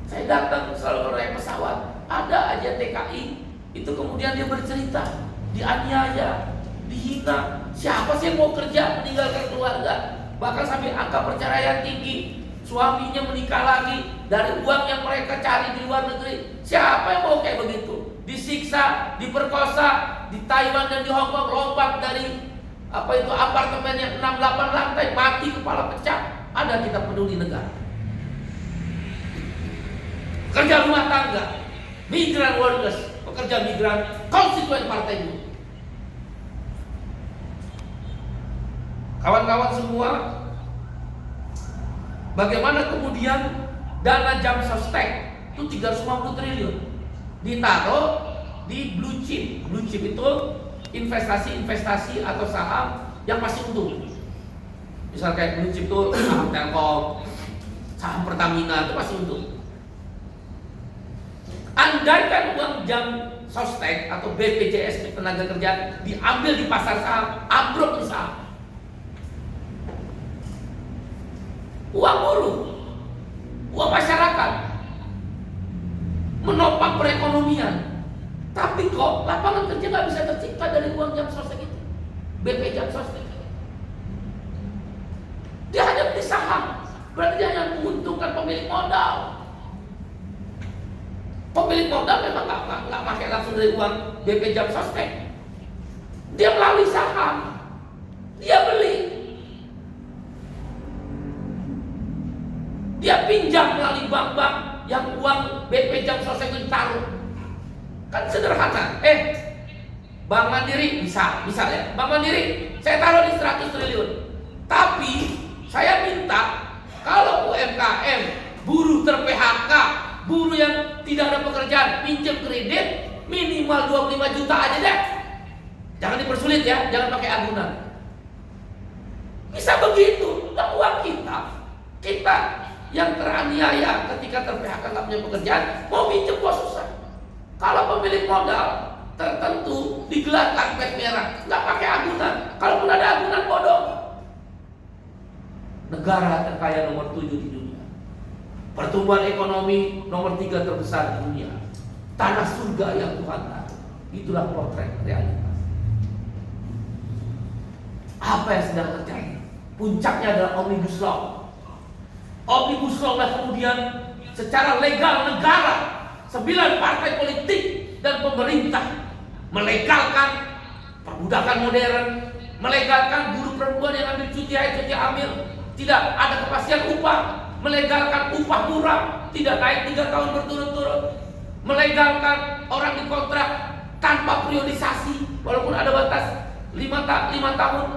saya datang selalu naik pesawat, ada aja TKI itu kemudian dia bercerita dianiaya, dihina. Siapa sih yang mau kerja meninggalkan keluarga? Bahkan sampai angka perceraian tinggi, suaminya menikah lagi dari uang yang mereka cari di luar negeri. Siapa yang mau kayak begitu? Disiksa, diperkosa di Taiwan dan di Hong Kong, lompat dari apartemen yang 6-8 lantai, mati kepala pecah. Ada kita peduli negara. Pekerja rumah tangga, migran workers, pekerja migran, konstituen Partai Buruh. Kawan-kawan semua, bagaimana kemudian dana jam sostek itu 350 triliun ditaruh di blue chip. Blue chip itu investasi-investasi atau saham yang masih untung. Misal kayak blue chip itu saham Telkom, saham Pertamina itu masih untung. Andaikan uang jam sostek atau BPJS tenaga kerja diambil di pasar saham, ambruk di saham. Uang buruh, uang masyarakat menopang perekonomian. Tapi kok lapangan kerja nggak bisa tercipta dari uang jam sostek itu, BP jam sostek itu. Dia hanya beli saham, berarti dia hanya menguntungkan pemilik modal. Pemilik modal memang nggak pakai langsung dari uang BP jam sostek. Dia melalui saham, dia beli, dia pinjam melalui bank-bank yang uang BP jam sostek itu ditaruh. Kan sederhana. Bank Mandiri bisa ya. Bank Mandiri saya taruh di 100 triliun. Tapi saya minta kalau UMKM, buruh ter-PHK, buruh yang tidak ada pekerjaan, pinjam kredit minimal 25 juta aja deh. Jangan dipersulit ya, jangan pakai agunan. Bisa begitu. Nah, uang kita yang teraniaya ketika ter-PHK nggak punya pekerjaan, mau pinjam kok susah. Kalau pemilik modal tertentu digelar karpet merah, nggak pakai agunan. Kalaupun ada agunan, bodong. Negara terkaya nomor 7 di dunia, pertumbuhan ekonomi nomor 3 terbesar di dunia, tanah surga yang Tuhan taruh. Itulah potret realitas. Apa yang sedang terjadi? Puncaknya adalah Omnibus Law. Omnibus Law lah kemudian secara legal negara, 9 partai politik dan pemerintah melegalkan perbudakan modern, melegalkan buruh perempuan yang ambil cuti haid, cuti hamil, tidak ada kepastian upah, melegalkan upah murah, tidak naik 3 tahun berturut-turut, melegalkan orang dikontrak tanpa periodisasi walaupun ada batas 5 tahun,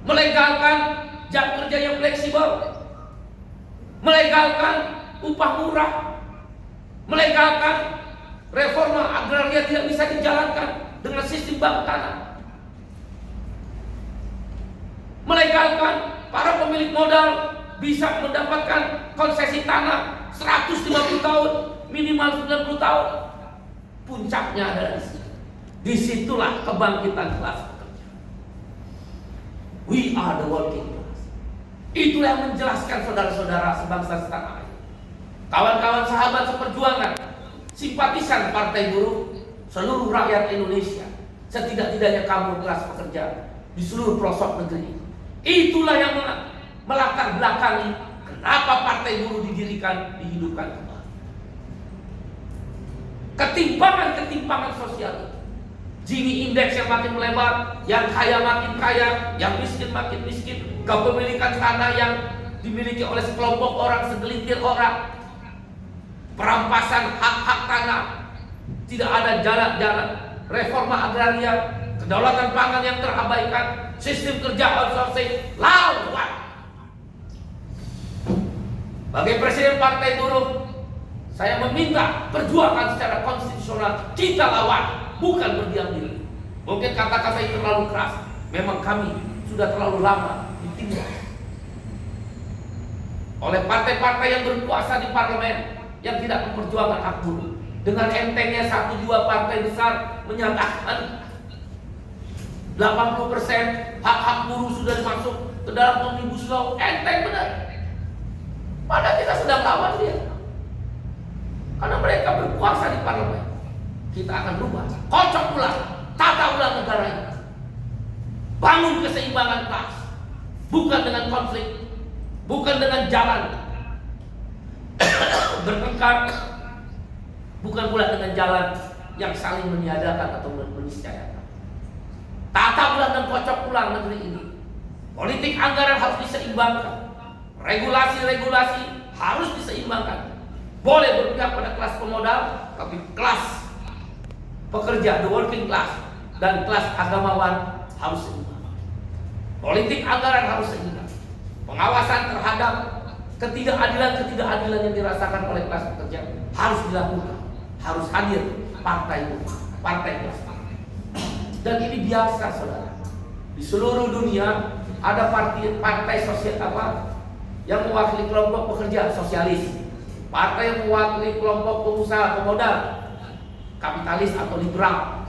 melegalkan jam kerja yang fleksibel, melegalkan upah murah, melegalkan reforma agraria tidak bisa dijalankan dengan sistem bank tanah, melegalkan para pemilik modal bisa mendapatkan konsesi tanah 150 tahun, minimal 90 tahun. Puncaknya adalah di situ. Disitulah kebangkitan kelas pekerja. We are the working class. Itulah yang menjelaskan saudara-saudara sebangsa setanah air, kawan-kawan sahabat seperjuangan, simpatisan Partai Buruh, seluruh rakyat Indonesia, setidak-tidaknya kamu kelas pekerja di seluruh pelosok negeri. Itulah yang melatar belakangi kenapa Partai Buruh didirikan, dihidupkan kembali. Ketimpangan-ketimpangan sosial itu, Gini indeks yang makin melebar, yang kaya makin kaya, yang miskin makin miskin, kepemilikan tanah yang dimiliki oleh sekelompok orang, segelintir orang, perampasan hak-hak tanah, tidak ada jalan-jalan, reforma agraria, kedaulatan pangan yang terabaikan, sistem kerja outsourcing, lawan. Bagi Presiden Partai Buruh, saya meminta perjuangan secara konstitusional, kita lawan. Bukan berdiam diri. Mungkin kata-kata itu terlalu keras. Memang kami sudah terlalu lama ditindas oleh partai-partai yang berkuasa di parlemen yang tidak memperjuangkan hak buruh. Dengan entengnya 1-2 partai besar menyatakan 80% hak-hak buruh sudah masuk ke dalam Omnibus Law. Enteng benar. Padahal kita sedang lawan dia. Karena mereka berkuasa di parlemen. Kita akan rubah, kocok ulang, tata ulang negara ini, bangun keseimbangan kelas, bukan dengan konflik, bukan dengan jalan bertengkar, bukan pula dengan jalan yang saling meniadakan atau meniscayakan. Tata ulang dan kocok ulang negeri ini. Politik anggaran harus diseimbangkan, regulasi-regulasi harus diseimbangkan. Boleh berpihak pada kelas pemodal, tapi kelas pekerja, the working class, dan kelas agamawan harus seimbang. Politik anggaran harus seimbang. Pengawasan terhadap ketidakadilan yang dirasakan oleh kelas pekerja harus dilakukan. Harus hadir partai kelas. Dan ini biasa, saudara. Di seluruh dunia ada partai sosial yang mewakili kelompok pekerja sosialis, partai yang mewakili kelompok pengusaha pemodal kapitalis atau liberal,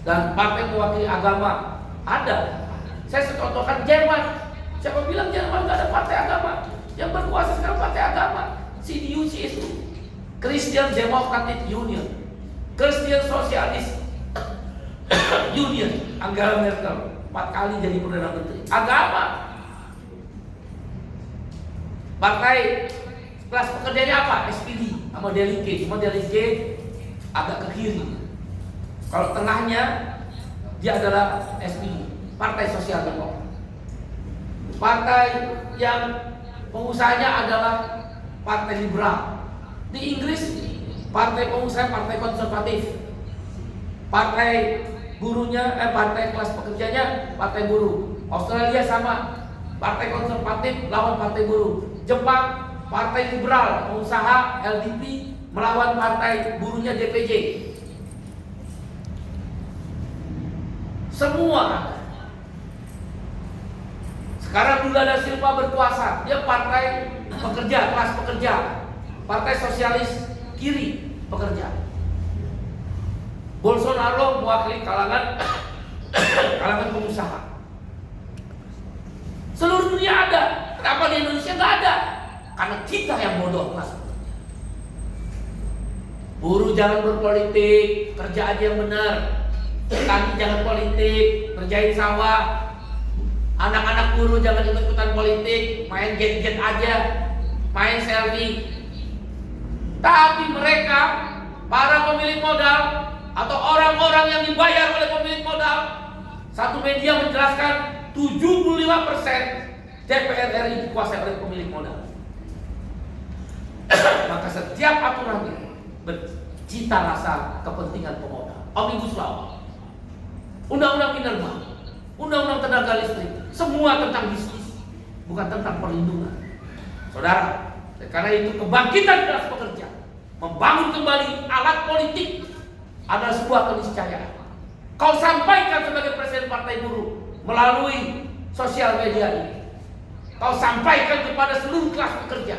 dan partai mewakili agama ada. Saya contohkan Jerman. Siapa bilang Jerman gak ada partai agama? Yang berkuasa sekarang partai agama, CDU-CSU, Christian Democratic Union, Christian Socialist Union. Angela Merkel 4 kali jadi perdana menteri. Agama. Partai kelas pekerjanya apa? SPD sama Delegate. Cuma Delegate agak ke kiri. Kalau tengahnya dia adalah SPD, Partai Sosial Demokrat. Partai yang pengusahanya adalah Partai Liberal. Di Inggris partai pengusaha Partai Konservatif. Partai buruhnya partai kelas pekerjanya Partai Buruh. Australia sama, Partai Konservatif lawan Partai Buruh. Jepang Partai Liberal, pengusaha LDP melawan partai buruhnya DPJ. Semua. Sekarang Lula da Silva berkuasa, dia partai pekerja, kelas pekerja, partai sosialis kiri pekerja. Bolsonaro mewakili kalangan pengusaha. Seluruh dunia ada. Kenapa di Indonesia nggak ada? Karena kita yang bodoh kelas. Buruh jangan berpolitik, kerja aja yang benar. Petani jangan politik, kerjain sawah. Anak-anak buruh jangan ikut-ikutan politik, main gadget aja, main selfie. Tapi mereka, para pemilik modal atau orang-orang yang dibayar oleh pemilik modal, satu media menjelaskan 75% DPR RI dikuasai oleh pemilik modal. Maka setiap aturan ini bercita rasa kepentingan pemodal. Omnibus Law, Undang-Undang Minerba, Undang-Undang Tenaga Listrik, semua tentang bisnis, bukan tentang perlindungan. Saudara, Karena itu kebangkitan kelas pekerja, membangun kembali alat politik adalah sebuah keniscayaan. Kau sampaikan sebagai presiden Partai Buruh melalui sosial media ini. Kau sampaikan kepada seluruh kelas pekerja,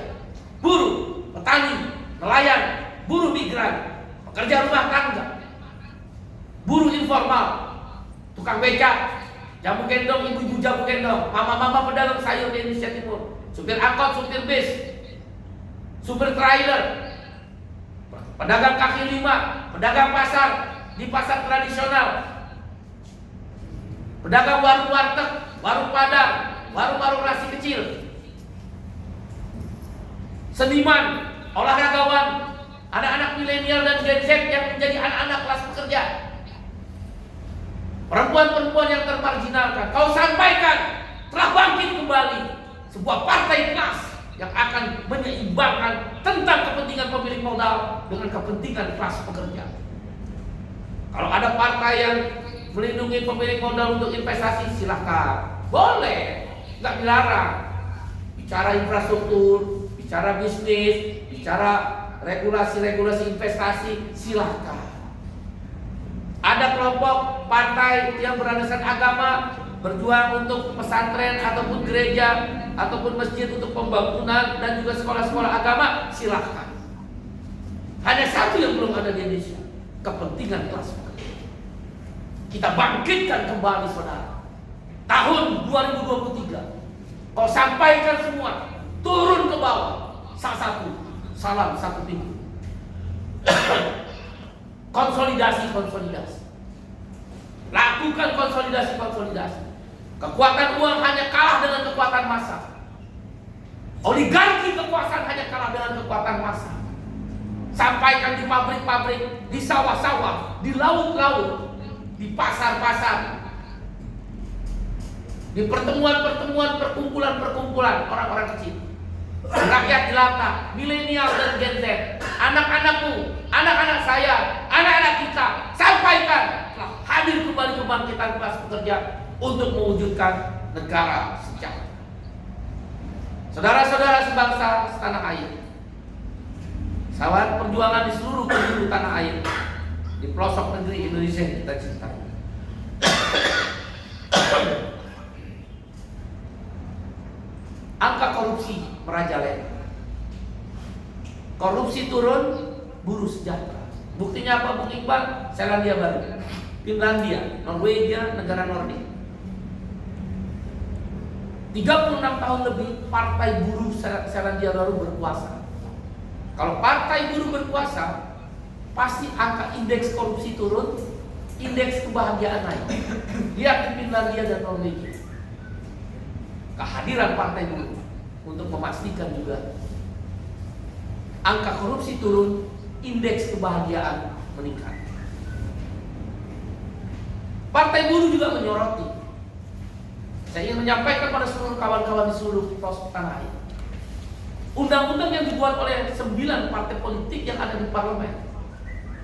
buruh, petani, nelayan, buruh migran, pekerja rumah tangga, buruh informal, tukang becak, jamu gendong, ibu-ibu jamu gendong, mama-mama pedagang sayur di Indonesia Timur, supir angkot, supir bis, supir trailer, pedagang kaki lima, pedagang pasar di pasar tradisional, pedagang warung warteg, warung padang, warung-warung nasi kecil, seniman, olahragawan, anak-anak milenial dan Gen Z yang menjadi anak-anak kelas pekerja, perempuan-perempuan yang termarginalkan. Kau sampaikan telah bangkit kembali sebuah partai kelas yang akan menyeimbangkan tentang kepentingan pemilik modal dengan kepentingan kelas pekerja. Kalau ada partai yang melindungi pemilik modal untuk investasi, silahkan, boleh, nggak dilarang. Bicara infrastruktur, bicara bisnis, bicara regulasi-regulasi investasi, silahkan. Ada kelompok partai yang berdasarkan agama berjuang untuk pesantren ataupun gereja ataupun masjid untuk pembangunan dan juga sekolah-sekolah agama, silahkan. Hanya satu yang belum ada di Indonesia, kepentingan kelas pekerja. Kita bangkitkan kembali, saudara. Tahun 2023 kau sampaikan semua, turun ke bawah. Salam satu pintu. Konsolidasi. Lakukan konsolidasi. Kekuatan uang hanya kalah dengan kekuatan massa. Oligarki kekuasaan hanya kalah dengan kekuatan massa. Sampaikan di pabrik-pabrik, di sawah-sawah, di laut-laut, di pasar-pasar, di pertemuan-pertemuan, perkumpulan orang-orang kecil, rakyat jelata, milenial dan Gen Z, anak-anakmu, anak-anak saya, anak-anak kita, sampaikan telah hadir kembali kebangkitan kelas pekerja untuk mewujudkan negara sejahtera. Saudara-saudara sebangsa setanah air, sahabat perjuangan di seluruh penjuru tanah air, di pelosok negeri Indonesia yang kita cintai. Angka korupsi merajalela. Korupsi turun, buruh sejahtera. Buktinya apa, Bung Iqbal? Selandia Baru, Finlandia, Norwegia, negara Nordik. 36 tahun lebih partai buruh Selandia Baru berkuasa. Kalau partai buruh berkuasa, pasti angka indeks korupsi turun, indeks kebahagiaan naik. Lihat di Finlandia dan Norwegia. Kehadiran partai buruh untuk memastikan juga angka korupsi turun, indeks kebahagiaan meningkat. Partai buruh juga menyoroti. Saya ingin menyampaikan pada seluruh kawan-kawan di seluruh pelosok tanah air, undang-undang yang dibuat oleh 9 partai politik yang ada di parlemen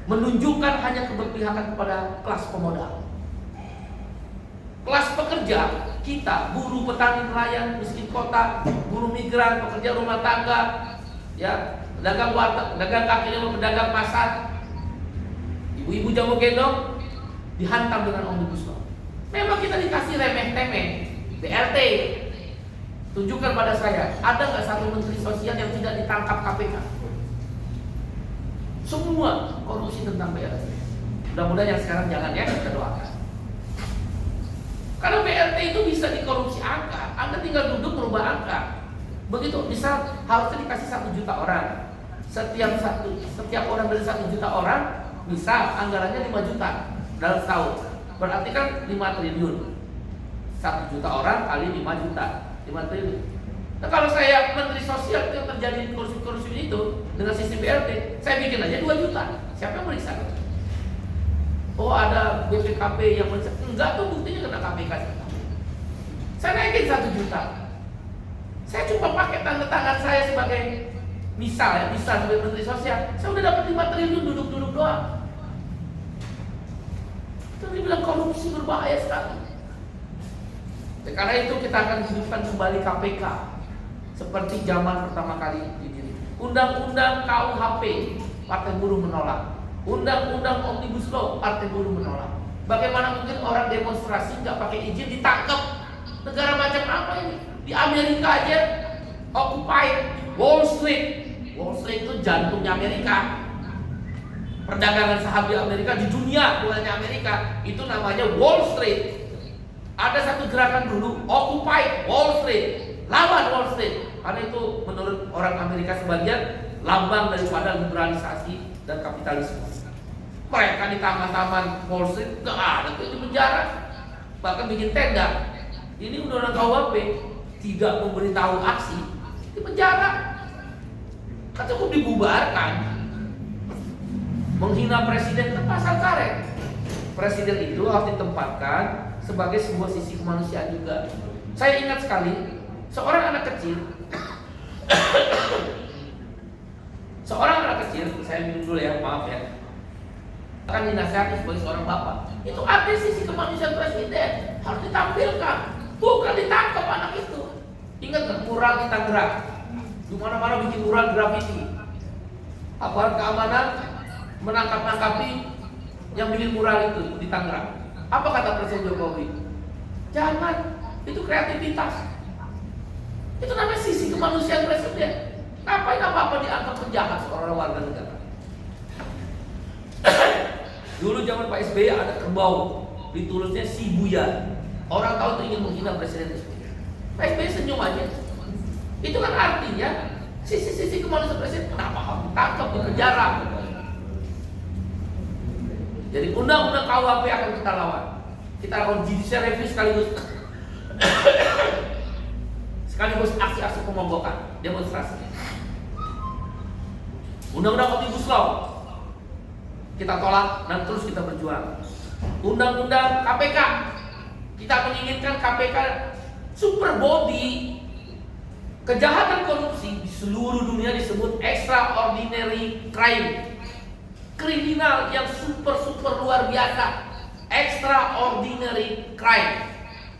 menunjukkan hanya keberpihakan kepada kelas pemodal. Kelas pekerja kita, buruh, petani, nelayan, miskin kota, buruh migran, pekerja rumah tangga, ya, pedagang warteg, pedagang kaki lima, pedagang pasar, ibu-ibu jamu gendong, dihantam dengan omnibus law. Memang kita dikasih remeh-temeh, BLT. Tunjukkan pada saya, ada nggak satu menteri sosial yang tidak ditangkap KPK? Semua korupsi tentang BLT. Mudah-mudahan yang sekarang jangan, ya, kita doakan. Karena BLT itu bisa dikorupsi angka. Anda tinggal duduk merubah angka. Begitu, misal harusnya dikasih 1 juta orang. Setiap orang dari 1 juta orang, misal anggarannya 5 juta dalam setahun. Berarti kan 5 triliun. 1 juta orang kali 5 juta, 5 triliun. Nah, kalau saya menteri sosial yang terjadi korupsi itu dengan sistem BLT, saya bikin aja 2 juta. Siapa yang meriksa? Oh, ada BPKP yang meriksa. Enggak, tuh buktinya kena KPK. Saya naikin 1 juta. Saya cuma pakai tanda tangan saya sebagai misal sebagai menteri sosial. Saya udah dapat 5 triliun duduk-duduk doang. Itu dibilang korupsi berbahaya sekali. Karena itu kita akan hidupkan kembali KPK seperti zaman pertama kali didirikan. Undang-undang KUHP, Partai Buruh menolak. Undang-undang Omnibus Law, Partai Buruh menolak. Bagaimana mungkin orang demonstrasi nggak pakai izin ditangkap? Negara macam apa ini? Di Amerika aja Occupy Wall Street. Wall Street itu jantungnya Amerika. Perdagangan saham di Amerika, di dunia, bukan hanya Amerika, itu namanya Wall Street. Ada satu gerakan dulu, Occupy Wall Street, lawan Wall Street. Karena itu menurut orang Amerika sebagian lambang daripada liberalisasi dan kapitalisme. Mereka di taman-taman Wall Street nggak ada tuh di penjara, bahkan bikin tenda. Ini undang-undang KUHP tidak memberitahu aksi di penjara, kan cukup dibubarkan. Menghina presiden itu pasal karet. Presiden itu harus ditempatkan sebagai sebuah sisi kemanusiaan juga. Saya ingat sekali seorang anak kecil saya minum dulu ya, maaf ya, akan dinasihati sebagai seorang bapak. Itu ada sisi kemanusiaan presiden, harus ditampilkan, bukan ditangkap anak itu. Ingat nggak mural di Tangerang? Di mana-mana bikin mural grafiti. Aparat keamanan menangkap-nangkapi yang bikin mural itu di Tangerang. Apa kata Presiden Jokowi? Jangan, itu kreativitas. Itu namanya sisi kemanusiaan presiden. Ngapain apa-apa dianggap penjahat seorang warga negara? Dulu zaman Pak SBY ada kerbau, ditulisnya si Buya. Orang tahu itu ingin menghina Presiden SBY. Pak SBY senyum aja. Itu kan artinya sisi-sisi kemanusiaan presiden. Kenapa harus ditangkap di penjara? Jadi undang-undang KUHP akan kita lawan. Kita lakukan judicial review sekaligus aksi-aksi pemogokan, demonstrasi. Undang-undang Omnibus Law kita tolak dan terus kita berjuang. Undang-undang KPK, kita menginginkan KPK super body. Kejahatan korupsi di seluruh dunia disebut extraordinary crime. Kriminal yang super luar biasa, extraordinary crime.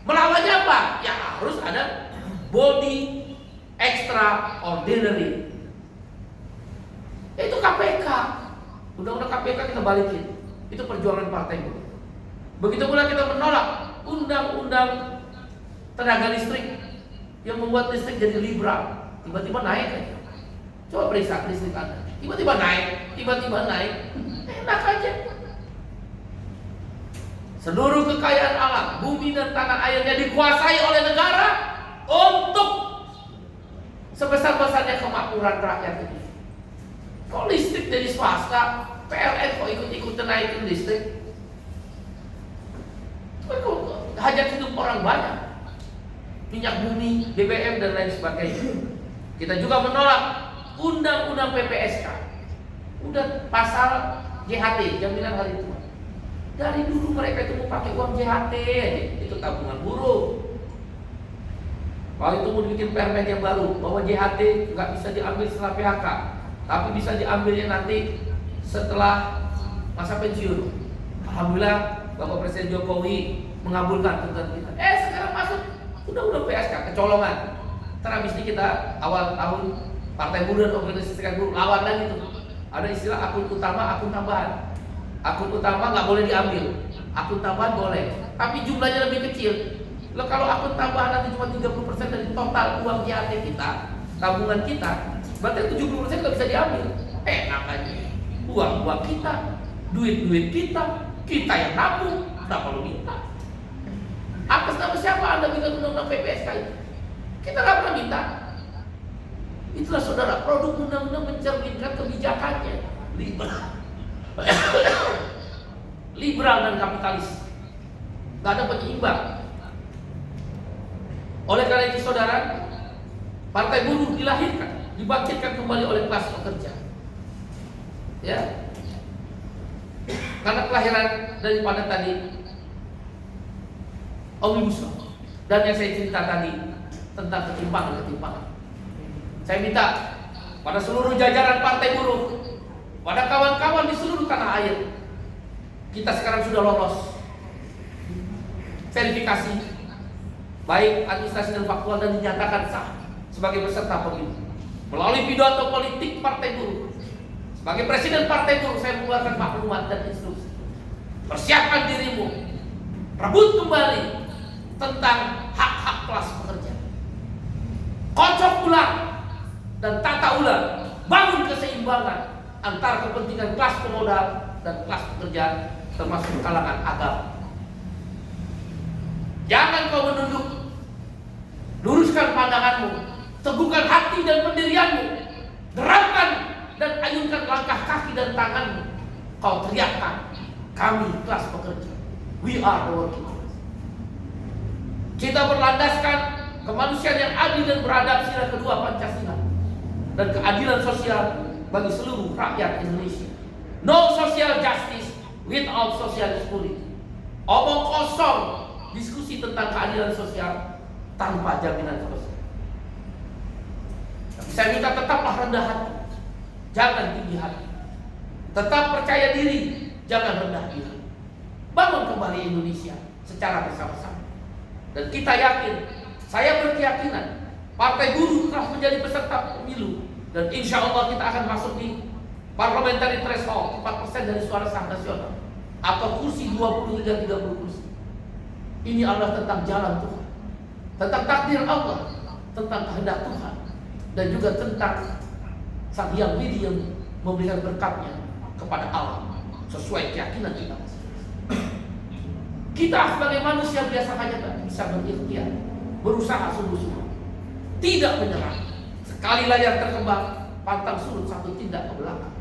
Melawannya apa? Ya harus ada body extraordinary. Itu KPK. Undang-undang KPK kita balikin. Itu perjuangan partai buruh. Begitu pula kita menolak undang-undang tenaga listrik yang membuat listrik jadi liberal. Tiba-tiba naik aja. Coba periksa listrik Anda. Tiba-tiba naik. Enak aja. Seluruh kekayaan alam, bumi dan tanah airnya dikuasai oleh negara untuk sebesar-besarnya kemakmuran rakyat itu. Kok listrik dari swasta, PLN kok ikut-ikutan naikin listrik? Kok hajat hidup orang banyak, minyak bumi, BBM dan lain sebagainya. Kita juga menolak undang-undang PPSK, udah pasal JHT, jaminan hari tua. Dari dulu mereka itu mau pakai uang JHT aja, itu tabungan buruh. Kalau itu mau bikin permen yang baru bahwa JHT nggak bisa diambil setelah PHK, tapi bisa diambilnya nanti setelah masa pensiun. Alhamdulillah Bapak Presiden Jokowi mengabulkan tuntutan kita. Sekarang masuk undang-undang PSK, kecolongan. Ntar habis ini kita awal tahun Partai Buruh dan Organisasi Serikat Buruh lawan lagi tuh. Ada istilah akun utama, akun tambahan. Akun utama nggak boleh diambil, akun tambahan boleh, tapi jumlahnya lebih kecil. Loh, kalau akun tambahan nanti cuma 30% dari total uang JHT kita, tabungan kita, berarti 70% nggak bisa diambil. Enak aja, uang kita, duit kita yang nabung, kenapa lu minta? Atas nama siapa Anda minta undang-undang PPSK itu? Kita nggak pernah minta. Itulah saudara, produk undang-undang mencerminkan kebijakannya liberal dan kapitalis, nggak ada penyeimbang. Oleh karena itu saudara, Partai Buruh dilahirkan, dibangkitkan kembali oleh kelas pekerja. Ya, karena kelahiran daripada tadi Omnibus Law dan yang saya cerita tadi tentang ketimpangan. Saya minta pada seluruh jajaran Partai Buruh, pada kawan-kawan di seluruh tanah air, kita sekarang sudah lolos verifikasi baik administrasi dan faktual dan dinyatakan sah sebagai peserta pemilu. Melalui pidato politik Partai Buruh, sebagai Presiden Partai Buruh, saya mengeluarkan maklumat dan instruksi. Persiapkan dirimu, rebut kembali tentang hak-hak kelas pekerja. Kocok ulang dan tata ulang, bangun keseimbangan antara kepentingan kelas pemodal dan kelas pekerja, termasuk kalangan agama. Jangan kau menunduk, luruskan pandanganmu, teguhkan hati dan pendirianmu, gerakkan dan ayunkan langkah kaki dan tanganmu. Kau teriakkan, kami kelas pekerja, we are the working class. Kita berlandaskan kemanusiaan yang adil dan beradab, sila kedua Pancasila, dan keadilan sosial bagi seluruh rakyat Indonesia. No social justice without social security. Omong kosong diskusi tentang keadilan sosial tanpa jaminan sosial. Tapi saya minta tetaplah rendah hati, jangan tinggi hati. Tetap percaya diri, jangan rendah diri. Bangun kembali Indonesia secara bersama-sama. Dan kita yakin, saya berkeyakinan, Partai Buruh telah menjadi peserta pemilu. Dan insya Allah kita akan masuk di parliamentary threshold 4% dari suara sah nasional, atau kursi 20 hingga 30 kursi. Ini adalah tentang jalan Tuhan, tentang takdir Allah, tentang kehendak Tuhan, dan juga tentang Sang Hyang Widi yang memberikan berkatnya kepada Allah sesuai keyakinan kita. Kita sebagai manusia biasa hanya bisa berikhtiar, berusaha sungguh-sungguh, tidak menyerah. Sekali layar terkembang, pantang surut satu tindak ke belakang.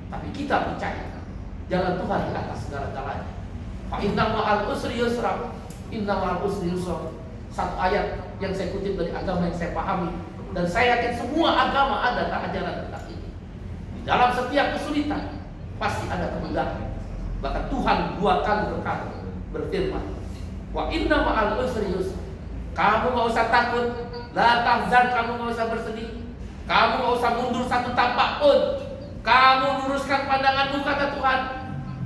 Tapi kita percaya jalan Tuhan di atas segala-galanya. Fa inna ma'al usri yusra, inna ma'al usri yusra. Satu ayat yang saya kutip dari agama yang saya pahami, dan saya yakin semua agama ada ajaran tentang ini. Di dalam setiap kesulitan pasti ada kemudahan. Bahkan Tuhan 2 kali berkata, berfirman, wa inna ma'al usri yusra. Kamu gak usah takut, la tahzan, kamu gak usah bersedih, kamu gak usah mundur satu tapak pun. Kamu luruskan pandanganmu, kata Tuhan.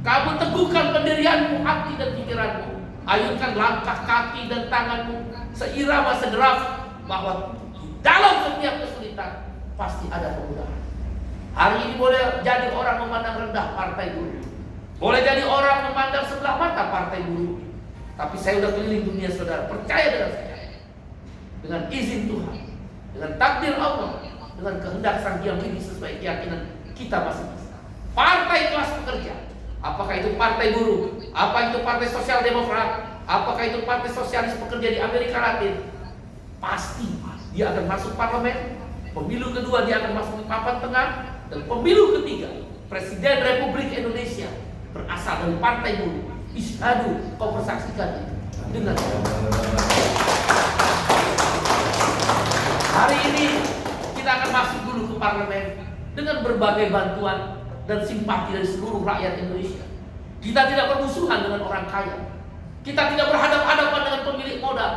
Kamu teguhkan pendirianmu, hati dan pikiranmu. Ayunkan langkah kaki dan tanganmu seirama sederaf, bahwa di dalam setiap kesulitan pasti ada kemudahan. Hari ini boleh jadi orang memandang rendah Partai Buruh, boleh jadi orang memandang sebelah mata Partai Buruh. Tapi saya udah keliling dunia, saudara, percaya dengan saya, dengan izin Tuhan, dengan takdir Allah, dengan kehendak Sang Hyang Widi sesuai keyakinan kita masing-masing. Partai kelas pekerja, apakah itu Partai Buruh, apa itu Partai Sosial Demokrat, apakah itu Partai Sosialis Pekerja di Amerika Latin, pasti dia akan masuk parlemen. Pemilu kedua dia akan masuk di papan tengah, dan pemilu ketiga Presiden Republik Indonesia berasal dari Partai Buruh. Isyhadu, kau persaksikan itu dengan hari ini kita akan masuk dulu ke parlemen dengan berbagai bantuan dan simpati dari seluruh rakyat Indonesia. Kita tidak bermusuhan dengan orang kaya, kita tidak berhadapan-hadapan dengan pemilik modal,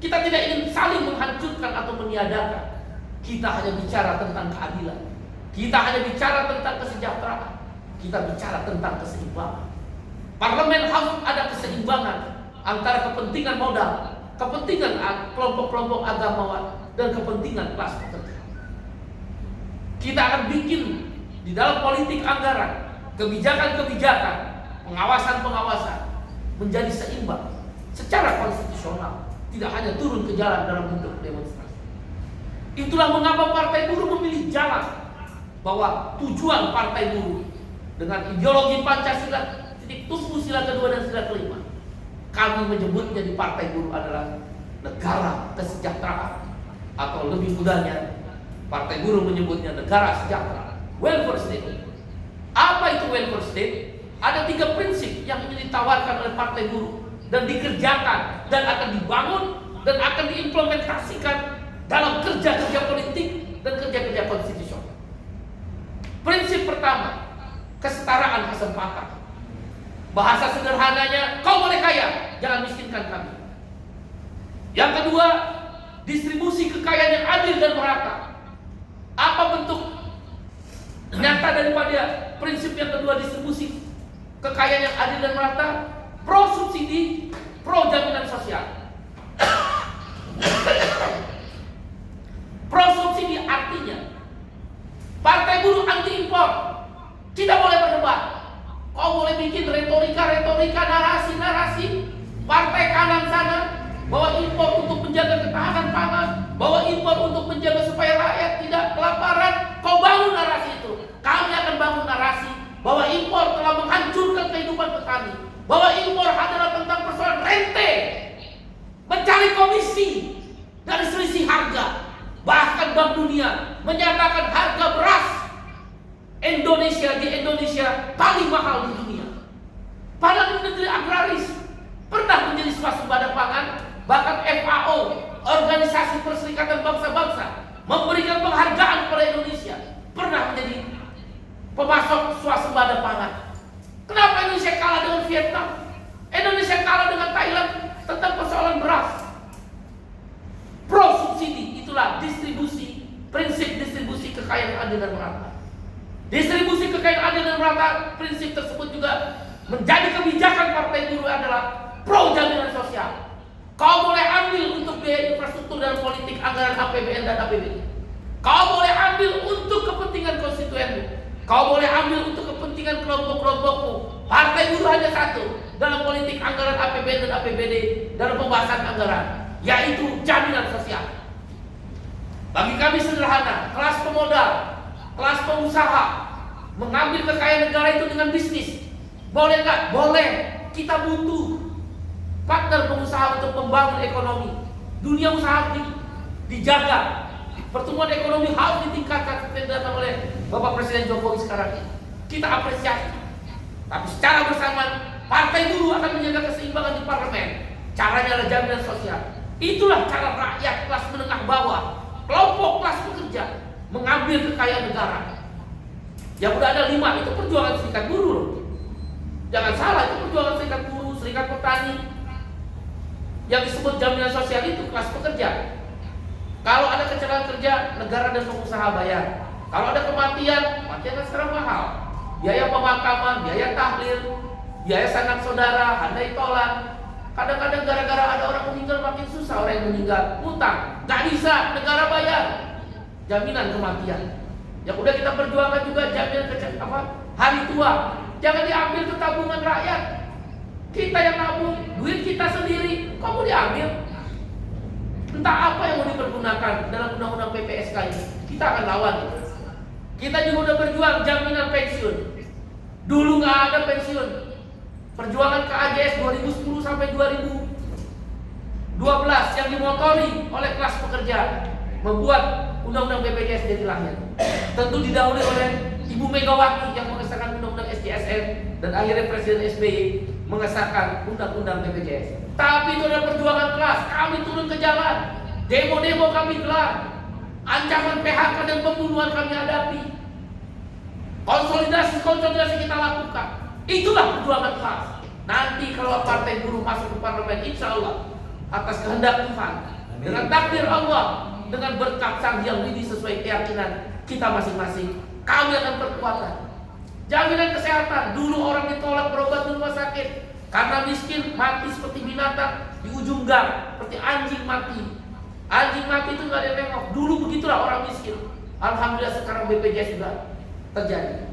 kita tidak ingin saling menghancurkan atau meniadakan. Kita hanya bicara tentang keadilan, kita hanya bicara tentang kesejahteraan, kita bicara tentang keseimbangan. Parlemen harus ada keseimbangan antara kepentingan modal, kepentingan kelompok-kelompok agamawan, dan kepentingan kelas pekerja. Kita akan bikin di dalam politik anggaran, kebijakan-kebijakan, pengawasan-pengawasan menjadi seimbang secara konstitusional, tidak hanya turun ke jalan dalam bentuk demonstrasi. Itulah mengapa Partai Buruh memilih jalan, bahwa tujuan Partai Buruh dengan ideologi Pancasila, titik tumpu sila kedua dan sila kelima, kami menyebutnya di Partai Buruh adalah negara kesejahteraan, atau lebih mudahnya Partai Buruh menyebutnya negara sejahtera, welfare state. Apa itu welfare state? Ada 3 prinsip yang ingin ditawarkan oleh Partai Buruh dan dikerjakan dan akan dibangun dan akan diimplementasikan dalam kerja-kerja politik dan kerja-kerja konstitusional. Prinsip pertama, kesetaraan kesempatan. Bahasa sederhananya, kau boleh kaya, jangan miskinkan kami. Yang kedua, distribusi kekayaan yang adil dan merata. Apa bentuk nyata daripada prinsip yang kedua, distribusi kekayaan yang adil dan merata? Pro subsidi, pro jaminan sosial. Pro subsidi artinya boleh bikin retorika, narasi partai kanan sana bahwa impor untuk menjaga ketahanan pangan, bahwa impor untuk menjaga supaya rakyat tidak kelaparan. Kau bangun narasi itu. Kami akan bangun narasi bahwa impor telah menghancurkan kehidupan petani, bahwa impor adalah tentang persoalan rente, mencari komisi dari selisih harga. Bahkan Bank Dunia menyatakan harga beras di Indonesia paling mahal di dunia. Padahal negeri agraris pernah menjadi swasembada pangan. Bahkan FAO, Organisasi Perserikatan Bangsa-Bangsa, memberikan penghargaan kepada Indonesia, pernah menjadi pemasok swasembada pangan. Kenapa Indonesia kalah dengan Vietnam? Indonesia kalah dengan Thailand tentang persoalan beras. Pro subsidi, itulah prinsip distribusi kekayaan adil dan merata. Distribusi kekayaan adil dan merata, prinsip tersebut juga menjadi kebijakan Partai Buruh adalah pro jaminan sosial. Kau boleh ambil untuk biaya infrastruktur dan politik anggaran APBN dan APBD. Kau boleh ambil untuk kepentingan konstituenmu. Kau boleh ambil untuk kepentingan kelompok-kelompokmu. Partai Buruh hanya satu dalam politik anggaran APBN dan APBD dalam pembahasan anggaran, yaitu jaminan sosial. Bagi kami sederhana, kelas pemodal, kelas pengusaha mengambil kekayaan negara itu dengan bisnis. Boleh nggak? Boleh. Kita butuh partner pengusaha untuk membangun ekonomi. Dunia usaha dijaga. Pertumbuhan ekonomi harus ditingkatkan seperti dilakukan oleh Bapak Presiden Jokowi sekarang ini. Kita apresiasi. Tapi secara bersamaan, Partai Buruh akan menjaga keseimbangan di parlemen. Caranya adalah jaminan sosial. Itulah cara rakyat kelas menengah bawah, kelompok kelas pekerja mengambil kekayaan negara. Yang udah ada 5 itu perjuangan serikat buruh. Jangan salah, itu perjuangan serikat buruh, serikat petani. Yang disebut jaminan sosial itu kelas pekerja. Kalau ada kecelakaan kerja, negara dan pengusaha bayar. Kalau ada kematian kan sekarang mahal. Biaya pemakaman, biaya tahlil, biaya sanak saudara, handai tolan. Kadang-kadang gara-gara ada orang meninggal makin susah orang yang meninggal. Utang, nggak bisa negara bayar. Jaminan kematian. Yang udah kita perjuangkan juga jaminan hari tua. Jangan diambil ke tabungan rakyat. Kita yang nabung, duit kita sendiri, kamu diambil. Entah apa yang mau dipergunakan dalam undang-undang PPSK ini, kita akan lawan. Kita juga udah berjuang jaminan pensiun. Dulu nggak ada pensiun. Perjuangan KAJS 2010 sampai 2012 yang dimotori oleh kelas pekerja membuat undang-undang BPJS jadi lahir. Tentu didahului oleh Ibu Megawati yang mengesahkan undang-undang SJSN dan akhirnya Presiden SBY mengesahkan undang-undang BPJS. Tapi itu adalah perjuangan kelas. Kami turun ke jalan, demo-demo kami gelar, ancaman PHK dan pembunuhan kami hadapi, konsolidasi kita lakukan. Itulah perjuangan kelas. Nanti kalau Partai Buruh masuk ke parlemen, insya Allah atas kehendak Tuhan, dengan takdir Allah, dengan berkat Sang Hyang Widi sesuai keyakinan kita masing-masing, kami akan perkuatkan jaminan kesehatan. Dulu orang ditolak berobat di rumah sakit karena miskin, mati seperti binatang di ujung gang, seperti anjing mati. Anjing mati itu nggak ada yang nengok. Dulu begitulah orang miskin. Alhamdulillah sekarang BPJS juga terjadi.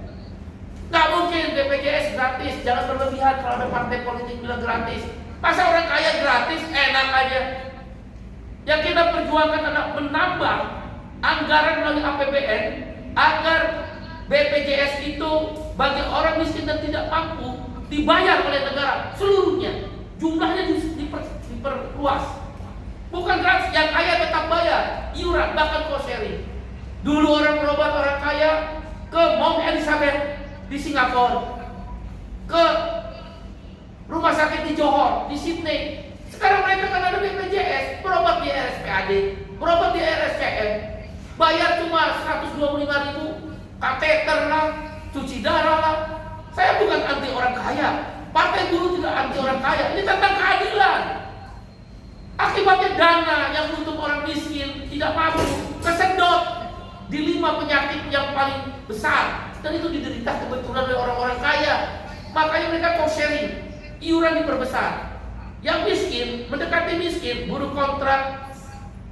Nggak mungkin BPJS gratis. Jangan berlebihan kalau ada partai politik bilang gratis. Masa orang kaya gratis? Enak aja. Yang kita perjuangkan adalah menambah anggaran melalui APBN agar BPJS itu bagi orang miskin dan tidak mampu dibayar oleh negara seluruhnya. Jumlahnya diperluas. Bukan gratis, yang kaya tetap bayar iuran, bahkan cost sharing. Dulu orang berobat, orang kaya ke Mount Elizabeth di Singapura, ke rumah sakit di Johor, di Sydney. Sekarang mereka kan ada BPJS, berobat di RSPAD, berobat di RSCM, bayar cuma 125.000, kateter lah, cuci darah lah. Saya bukan anti orang kaya, Partai Buruh tidak anti orang kaya. Ini tentang keadilan. Akibatnya dana yang untuk orang miskin tidak mampu kesedot di 5 penyakit yang paling besar, dan itu diderita kebetulan oleh orang-orang kaya. Makanya mereka cost sharing, iuran diperbesar. Yang miskin mendekati miskin, buruh kontrak,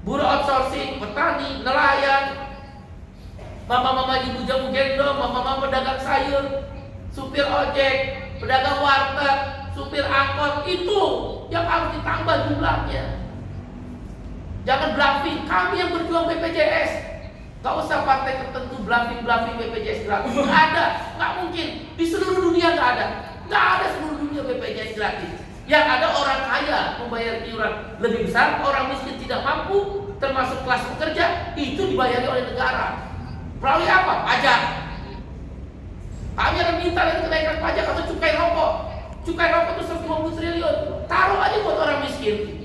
buruh outsourcing, petani, nelayan, mama-mama ibu jamu gendong, mama-mama pedagang sayur, supir ojek, pedagang warteg, supir angkot, itu yang harus ditambah jumlahnya. Jangan bluffing, kami yang berjuang BPJS. Gak usah partai tertentu bluffing BPJS gratis. Gak ada, gak mungkin. Di seluruh dunia gak ada. Gak ada seluruh dunia BPJS gratis. Yang ada orang kaya membayar iuran lebih besar, orang miskin tidak mampu, termasuk kelas pekerja, itu dibayari oleh negara. Melalui apa? Pajak. Kami akan minta lagi kenaikan pajak atau cukai rokok. Cukai rokok itu 150 triliun. Taruh aja buat orang miskin.